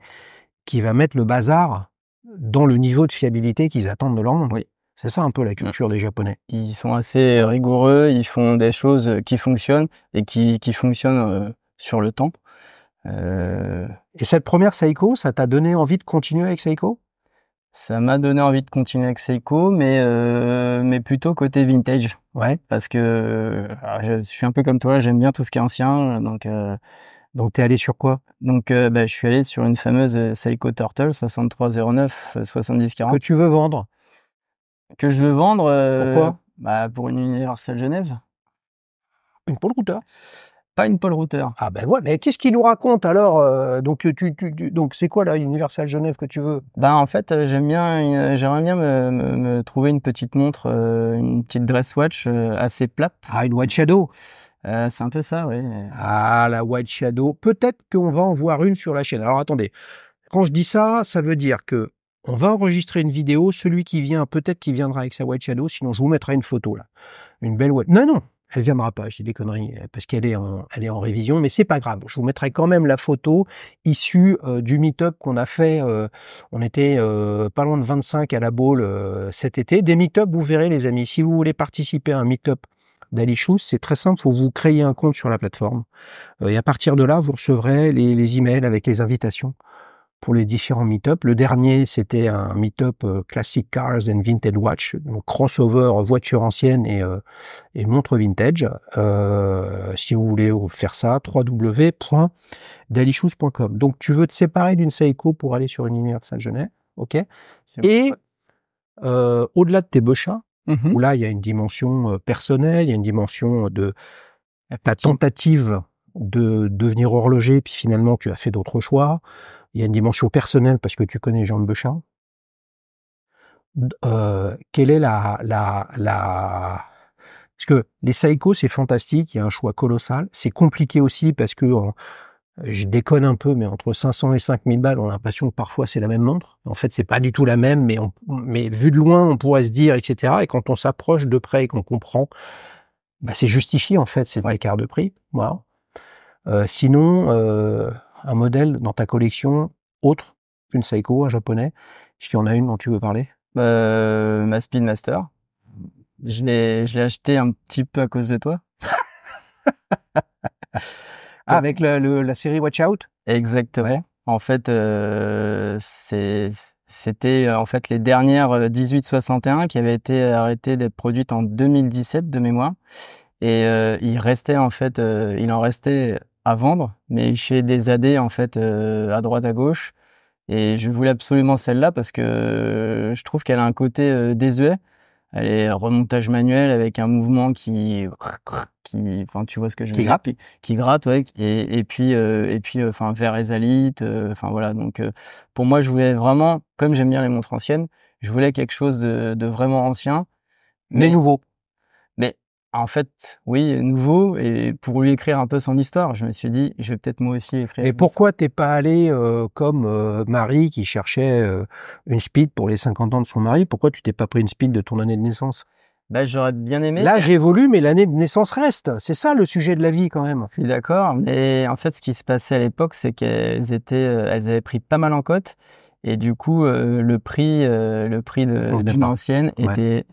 qui va mettre le bazar dans le niveau de fiabilité qu'ils attendent de leur montre. Oui. C'est ça un peu la culture des Japonais. Ils sont assez rigoureux, ils font des choses qui fonctionnent, et qui fonctionnent sur le temps. Et cette première Seiko, ça t'a donné envie de continuer avec Seiko? Ça m'a donné envie de continuer avec Seiko, mais plutôt côté vintage. Ouais. Parce que je suis un peu comme toi, j'aime bien tout ce qui est ancien, donc t'es allé sur quoi? Donc je suis allé sur une fameuse Seiko Turtle 6309 7040. Que tu veux vendre? Que je veux vendre. Pourquoi? Pour une Universal Genève. Une Paul Router? Pas une Paul Router. Ah ben ouais, mais qu'est-ce qu'il nous raconte alors? Donc c'est quoi la Universal Genève que tu veux? En fait, j'aimerais bien me trouver une petite montre, une petite dress watch assez plate. Ah, une White Shadow? C'est un peu ça, oui. Ah, la White Shadow. Peut-être qu'on va en voir une sur la chaîne. Alors attendez, quand je dis ça, ça veut dire que on va enregistrer une vidéo. Celui qui vient, peut-être qu'il viendra avec sa White Shadow. Sinon, je vous mettrai une photo là, une belle White. Non, elle viendra pas. Je dis des conneries parce qu'elle est en révision, mais c'est pas grave. Je vous mettrai quand même la photo issue du meet-up qu'on a fait. On était pas loin de 25 à la Baule cet été. Des meet-up, vous verrez les amis. Si vous voulez participer à un meet-up d'Ali-Shoes, c'est très simple, faut vous créer un compte sur la plateforme. Et à partir de là, vous recevrez les emails avec les invitations pour les différents meet-up. Le dernier, c'était un meet-up Classic Cars and Vintage Watch, donc crossover voiture ancienne et montre vintage. Si vous voulez faire ça, www.dalishoes.com. Donc tu veux te séparer d'une Seiko pour aller sur une Universal Genève, ok? Et au-delà de tes bochas, où là, il y a une dimension personnelle, il y a une dimension de ta tentative de devenir horloger, puis finalement, tu as fait d'autres choix. Il y a une dimension personnelle parce que tu connais Jean de Beuchat. quelle est parce que les Seiko, c'est fantastique, il y a un choix colossal. C'est compliqué aussi parce que je déconne un peu, mais entre 500 et 5000 balles, on a l'impression que parfois c'est la même montre. En fait, c'est pas du tout la même, mais vu de loin, on pourrait se dire, etc. Et quand on s'approche de près et qu'on comprend, bah, c'est justifié, en fait, c'est un écart de prix. Voilà. Sinon, un modèle dans ta collection autre qu'une Seiko, un japonais, est-ce qu'il y en a une dont tu veux parler? Ma Speedmaster. Je l'ai acheté un petit peu à cause de toi. Avec la série Watch Out? Exactement. Ouais. En fait, c'était en fait les dernières 1861 qui avaient été arrêtées d'être produites en 2017 de mémoire. Et il restait en fait, il en restait à vendre, mais chez des AD en fait à droite à gauche. Et je voulais absolument celle-là parce que je trouve qu'elle a un côté désuet. Elle est remontage manuel avec un mouvement enfin, tu vois ce que je veux dire, qui gratte, ouais. Et puis, enfin, verre Ezalite, enfin voilà. Donc, pour moi, je voulais vraiment, comme j'aime bien les montres anciennes, je voulais quelque chose de vraiment ancien, Mais nouveau. mais en fait, oui, nouveau. Et pour lui écrire un peu son histoire, je me suis dit, je vais peut-être moi aussi écrire. Et pourquoi t'es pas allé comme Marie qui cherchait une Speed pour les 50 ans de son mari? Pourquoi tu t'es pas pris une Speed de ton année de naissance? Bah, j'aurais bien aimé. L'âge évolue, mais l'année de naissance reste. C'est ça le sujet de la vie quand même. Je suis d'accord, mais en fait, ce qui se passait à l'époque, c'est qu'elles elles avaient pris pas mal en cote, et du coup, le prix d'une ancienne était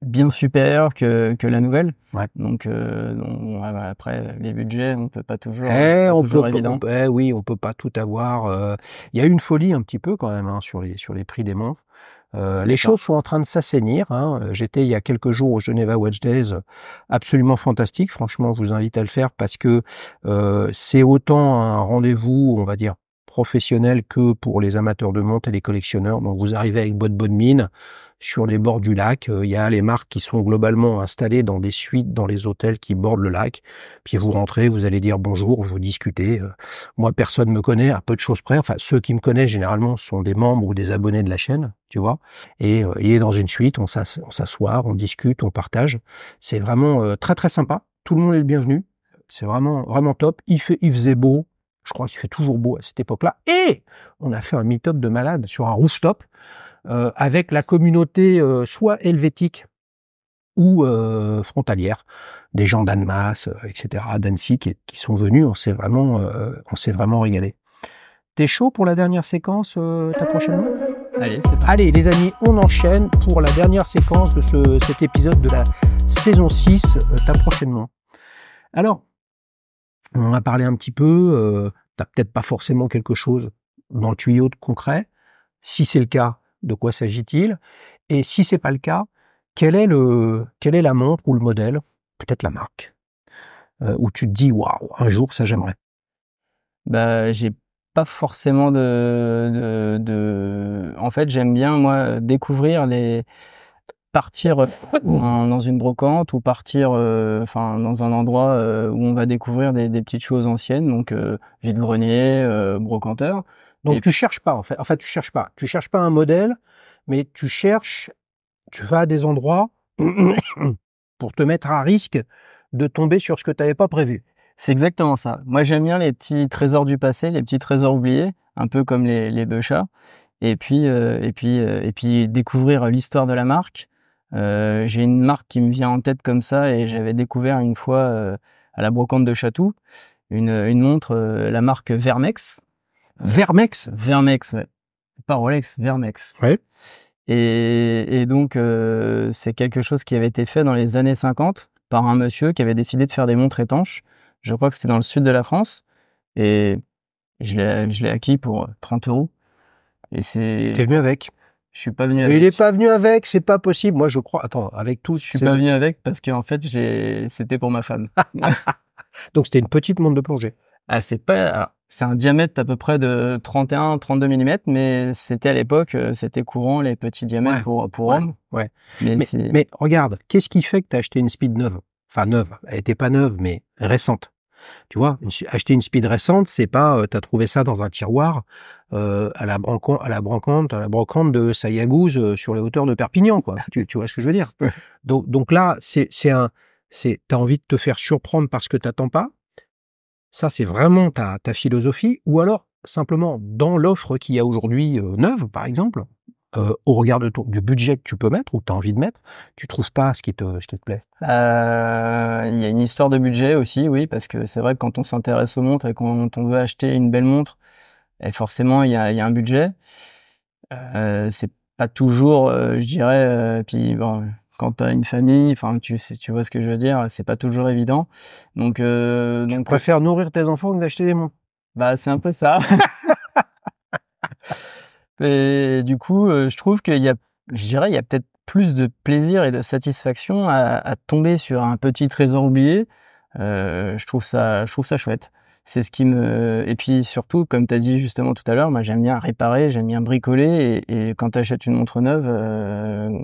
bien supérieur que la nouvelle. Ouais. Donc, après, les budgets, on peut pas toujours. Évident. Oui, on peut pas tout avoir. Il y a eu une folie un petit peu quand même sur les prix des montres. Les choses sont en train de s'assainir. J'étais il y a quelques jours au Geneva Watch Days, absolument fantastique. Franchement, je vous invite à le faire parce que c'est autant un rendez-vous, on va dire, professionnel que pour les amateurs de montres et les collectionneurs. Donc vous arrivez avec votre bonne mine sur les bords du lac. Il y a les marques qui sont globalement installées dans des suites dans les hôtels qui bordent le lac. Puis vous rentrez, vous allez dire bonjour, vous discutez. Moi, personne me connaît, à peu de choses près. Enfin, ceux qui me connaissent généralement sont des membres ou des abonnés de la chaîne, tu vois. Et il est dans une suite, on s'assoit, on discute, on partage. C'est vraiment très très sympa. Tout le monde est le bienvenu. C'est vraiment vraiment top. Il faisait beau. Je crois qu'il fait toujours beau à cette époque-là. Et on a fait un meet-up de malade sur un rooftop avec la communauté soit helvétique ou frontalière, des gens d'Annemasse, etc., d'Annecy qui sont venus. On s'est vraiment régalé. T'es chaud pour la dernière séquence, ta prochaine montre? Allez, c'est parti. Allez, les amis, on enchaîne pour la dernière séquence de cet épisode de la saison 6, ta prochaine montre. Alors, on en a parlé un petit peu, t'as peut-être pas forcément quelque chose dans le tuyau de concret. Si c'est le cas, de quoi s'agit-il? Et si c'est pas le cas, quelle est la montre ou le modèle, peut-être la marque, où tu te dis waouh, un jour ça j'aimerais? Bah, j'ai pas forcément en fait, j'aime bien moi découvrir partir dans une brocante ou partir enfin dans un endroit où on va découvrir des petites choses anciennes, donc vide-grenier, brocanteur. Donc tu cherches pas en fait. Enfin, tu cherches pas un modèle, mais tu vas à des endroits pour te mettre à risque de tomber sur ce que tu n'avais pas prévu. C'est exactement ça. Moi, j'aime bien les petits trésors du passé, les petits trésors oubliés, un peu comme les Beuchat. Et puis découvrir l'histoire de la marque. J'ai une marque qui me vient en tête comme ça, et j'avais découvert une fois à la brocante de Chatou une montre, la marque Vermex. Vermex? Vermex, ouais. Pas Rolex, Vermex. Ouais. Et donc, c'est quelque chose qui avait été fait dans les années 50 par un monsieur qui avait décidé de faire des montres étanches. Je crois que c'était dans le sud de la France. Et je l'ai acquis pour 30 €. Et T'es venu avec? Je suis pas venu avec. Il est pas venu avec, c'est pas possible. Moi, je crois. Attends, avec tout. Je suis pas venu avec parce qu'en fait, c'était pour ma femme. Donc, c'était une petite montre de plongée. Ah, c'est un diamètre à peu près de 31-32 mm, mais c'était à l'époque, c'était courant les petits diamètres pour hommes. Ouais. Mais regarde, qu'est-ce qui fait que tu as acheté une Speed neuve? Enfin, neuve. Elle était pas neuve, mais récente. Tu vois, acheter une speed récente, c'est pas t'as trouvé ça dans un tiroir à la brocante de Sayagouz sur les hauteurs de Perpignan, quoi. Tu vois ce que je veux dire? Ouais. Donc là, t'as envie de te faire surprendre parce que t'attends pas. Ça, c'est vraiment ta philosophie, ou alors simplement dans l'offre qu'il y a aujourd'hui neuve, par exemple, au regard du budget que tu peux mettre ou que tu as envie de mettre, tu trouves pas ce qui te plaît. Il y a une histoire de budget aussi, oui, parce que c'est vrai que quand on s'intéresse aux montres et quand on veut acheter une belle montre, et forcément il y a un budget. C'est pas toujours, je dirais, puis bon, quand tu as une famille, enfin tu vois ce que je veux dire, c'est pas toujours évident. Donc Tu préfères nourrir tes enfants que d'acheter des montres? bah, c'est un peu ça. Et du coup, je trouve qu'il y a, je dirais, il y a peut-être plus de plaisir et de satisfaction à tomber sur un petit trésor oublié. Je trouve ça chouette. C'est ce qui me, et puis surtout, comme tu as dit justement tout à l'heure, moi j'aime bien réparer, j'aime bien bricoler, et quand tu achètes une montre neuve,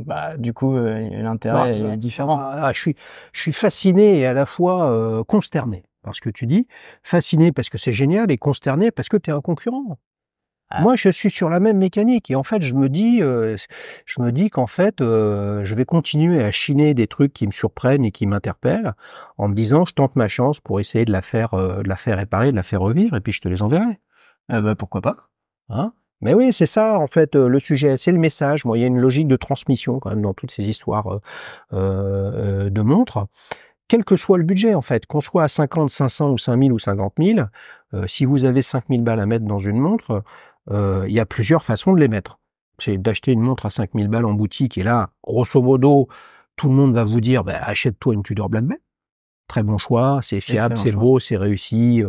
bah du coup l'intérêt est différent. Je suis fasciné et à la fois consterné par ce que tu dis. Fasciné parce que c'est génial et consterné parce que tu es un concurrent. Ah. Moi, je suis sur la même mécanique et en fait, je me dis qu'en fait, je vais continuer à chiner des trucs qui me surprennent et qui m'interpellent en me disant, je tente ma chance pour essayer de la faire réparer, de la faire revivre et puis je te les enverrai. Bah pourquoi pas. Hein? Mais oui, c'est ça, en fait, le sujet, c'est le message. Moi, il y a une logique de transmission quand même dans toutes ces histoires de montres. Quel que soit le budget, en fait, qu'on soit à 50, 500 ou 5000 ou 50 000, si vous avez 5000 balles à mettre dans une montre, il y a plusieurs façons de les mettre. C'est d'acheter une montre à 5000 balles en boutique et là, grosso modo, tout le monde va vous dire, bah, achète-toi une Tudor Black Bay. Très bon choix, c'est fiable, c'est beau, c'est réussi,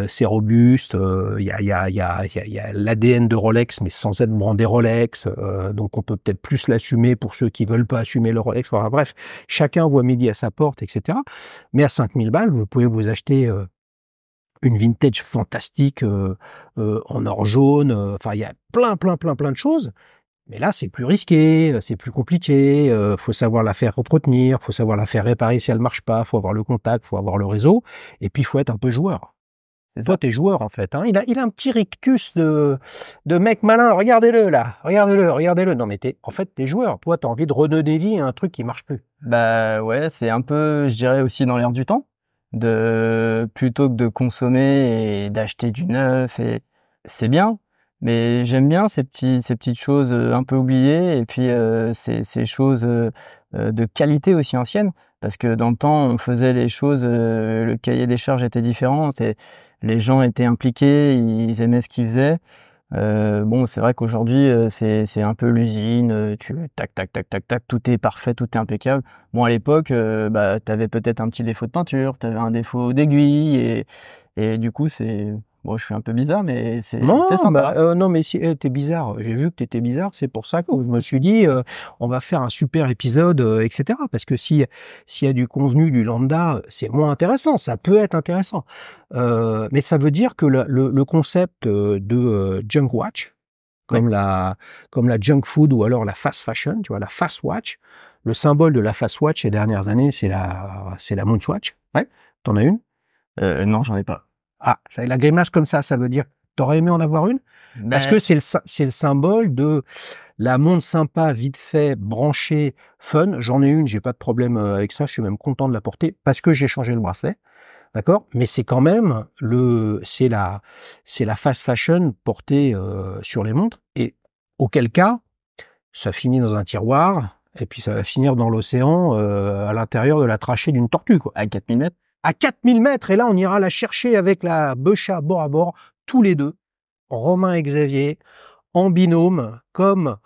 c'est robuste, il y a l'ADN de Rolex, mais sans être brandé Rolex, donc on peut peut-être plus l'assumer pour ceux qui veulent pas assumer le Rolex. Enfin, bref, chacun voit midi à sa porte, etc. Mais à 5000 balles, vous pouvez vous acheter une vintage fantastique en or jaune. Enfin, il y a plein de choses. Mais là, c'est plus risqué, c'est plus compliqué. Faut savoir la faire entretenir, faut savoir la faire réparer si elle marche pas. Faut avoir le contact, faut avoir le réseau. Et puis, faut être un peu joueur. Toi, t'es joueur en fait. Hein. Il a un petit rictus de mec malin. Regardez-le là, regardez-le. Non mais t'es joueur. Toi, t'as envie de redonner vie à un truc qui marche plus. Bah ouais, c'est un peu, je dirais aussi dans l'air du temps, de plutôt que de consommer et d'acheter du neuf, et c'est bien, mais j'aime bien ces petites choses un peu oubliées, et puis ces choses de qualité aussi ancienne, parce que dans le temps on faisait les choses, le cahier des charges était différent, et les gens étaient impliqués, ils aimaient ce qu'ils faisaient. Bon, c'est vrai qu'aujourd'hui, c'est un peu l'usine, tac, tac, tac, tac, tac, tout est parfait, tout est impeccable. Bon, à l'époque, bah, t'avais peut-être un petit défaut de peinture, t'avais un défaut d'aiguille, et du coup, bon, je suis un peu bizarre, mais c'est sympa. Non, mais si, t'es bizarre. J'ai vu que t'étais bizarre, c'est pour ça que je me suis dit, on va faire un super épisode, etc. Parce que s'il y a du convenu du lambda, c'est moins intéressant. Ça peut être intéressant. Mais ça veut dire que le concept de junk watch, comme la junk food ou alors la fast fashion, tu vois, la fast watch, le symbole de la fast watch ces dernières années, c'est la Moonswatch. Ouais. T'en as une? Non, j'en ai pas. Ah, ça, la grimace comme ça veut dire, t'aurais aimé en avoir une? Parce que c'est le symbole de la montre sympa, vite fait, branchée, fun. J'en ai une, j'ai pas de problème avec ça, je suis même content de la porter parce que j'ai changé le bracelet. D'accord? Mais c'est quand même c'est la fast fashion portée sur les montres, et auquel cas, ça finit dans un tiroir, et puis ça va finir dans l'océan, à l'intérieur de la trachée d'une tortue, quoi. À 4000 mètres? À 4000 mètres, et là, on ira la chercher avec la Beucha bord à bord, tous les deux, Romain et Xavier, en binôme, comme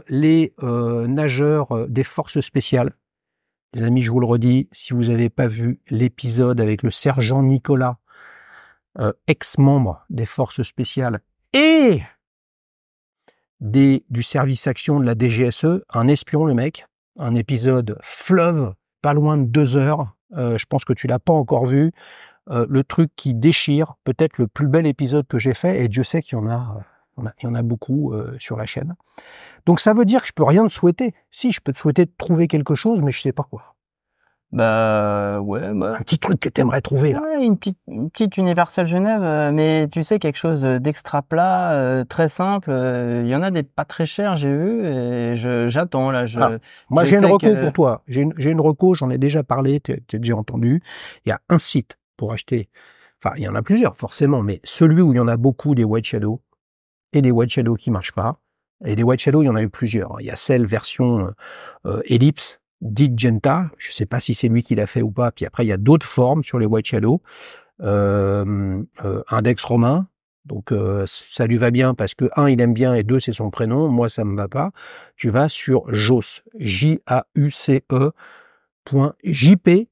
les nageurs des forces spéciales. Les amis, je vous le redis, si vous n'avez pas vu l'épisode avec le sergent Nicolas, ex-membre des forces spéciales et du service action de la DGSE, un espion le mec, un épisode fleuve, pas loin de 2 heures, je pense que tu l'as pas encore vu, le truc qui déchire, peut-être le plus bel épisode que j'ai fait, et Dieu sait qu'il y en a beaucoup sur la chaîne. Donc ça veut dire que je peux rien te souhaiter. Si, je peux te souhaiter de trouver quelque chose, mais je sais pas quoi. Bah ouais, Un petit truc que t'aimerais trouver là. ouais, une petite Universal Genève, mais tu sais, quelque chose d'extra plat, très simple. Il y en a des pas très chers, j'ai vu, et j'attends là. Alors, moi, Je j'ai une sais reco que pour toi. J'ai une reco, j'en ai déjà parlé, t'as déjà entendu. Il y a un site pour acheter. Enfin, il y en a plusieurs, forcément, mais celui où il y en a beaucoup des White Shadow et des White Shadow qui marchent pas. Et des White Shadow, il y en a eu plusieurs. Il y a celle version Ellipse, Digenta. Je sais pas si c'est lui qui l'a fait ou pas. Puis après, il y a d'autres formes sur les White Shadow. Index romain. Donc ça lui va bien parce que un, il aime bien et deux, c'est son prénom. Moi, ça me va pas. Tu vas sur JAUCE, JAUCE.jp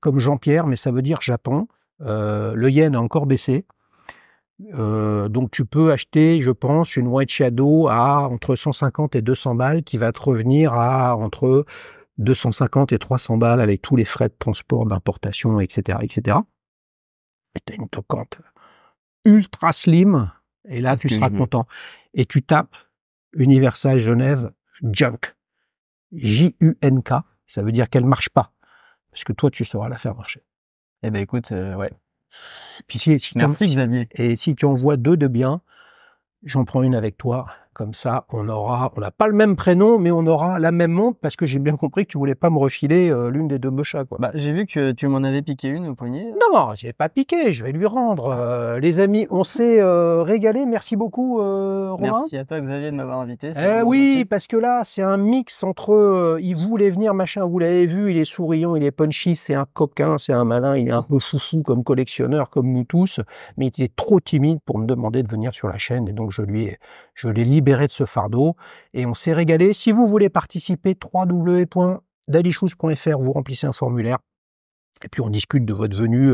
comme Jean-Pierre, mais ça veut dire Japon. Le yen a encore baissé. Donc tu peux acheter, je pense, une White Shadow à entre 150 et 200 balles qui va te revenir à entre 250 et 300 balles avec tous les frais de transport, d'importation, etc., etc. Et t'as une toquante ultra slim, et là, c'est ce tu que seras je veux. content. Et tu tapes Universal Genève Junk. Junk. Ça veut dire qu'elle marche pas. Parce que toi, tu sauras la faire marcher. Eh ben écoute, ouais. Puis si Merci Xavier. et si tu en vois deux de bien, j'en prends une avec toi. Comme ça, on n'a pas le même prénom, mais on aura la même montre parce que j'ai bien compris que tu voulais pas me refiler l'une des deux Bocha, quoi. Bah, j'ai vu que tu m'en avais piqué une au poignet. Non, j'ai pas piqué, je vais lui rendre. Les amis, on s'est régalé. Merci beaucoup, Romain. Merci à toi Xavier de m'avoir invité. C'est Eh vraiment oui, gentil. parce que là, c'est un mix entre il voulait venir, machin, vous l'avez vu, il est souriant, il est punchy, c'est un coquin, c'est un malin, il est un peu foufou comme collectionneur, comme nous tous, mais il était trop timide pour me demander de venir sur la chaîne, et donc je l'ai libéré de ce fardeau, et on s'est régalé. Si vous voulez participer, www.dailychoose.fr, vous remplissez un formulaire. Et puis on discute de votre venue,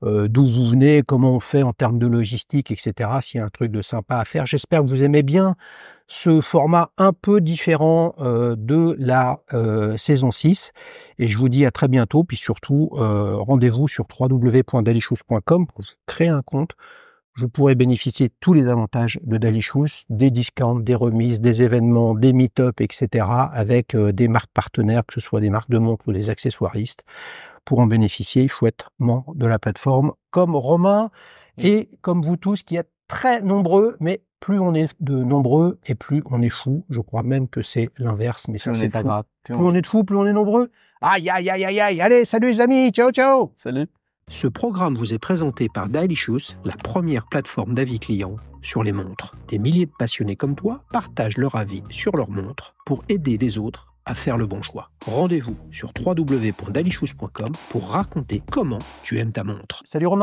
d'où vous venez, comment on fait en termes de logistique, etc. S'il y a un truc de sympa à faire. J'espère que vous aimez bien ce format un peu différent de la saison 6. Et je vous dis à très bientôt. Puis surtout, rendez-vous sur www.dailychoose.com pour créer un compte. Vous pourrez bénéficier de tous les avantages de Daily Shoes, des discounts, des remises, des événements, des meet-up, etc. avec des marques partenaires, que ce soit des marques de montres ou des accessoiristes. Pour en bénéficier, il faut être membre de la plateforme comme Romain et comme vous tous qui êtes très nombreux, mais plus on est de nombreux et plus on est fou. Je crois même que c'est l'inverse, mais ça c'est pas grave. Plus on est de fous, plus on est nombreux. Aïe, aïe, aïe, aïe, aïe. Allez, salut les amis, ciao, ciao. Salut. Ce programme vous est présenté par Daily Shoes, la première plateforme d'avis clients sur les montres. Des milliers de passionnés comme toi partagent leur avis sur leurs montres pour aider les autres à faire le bon choix. Rendez-vous sur www.dailychoose.com pour raconter comment tu aimes ta montre. Salut Romain.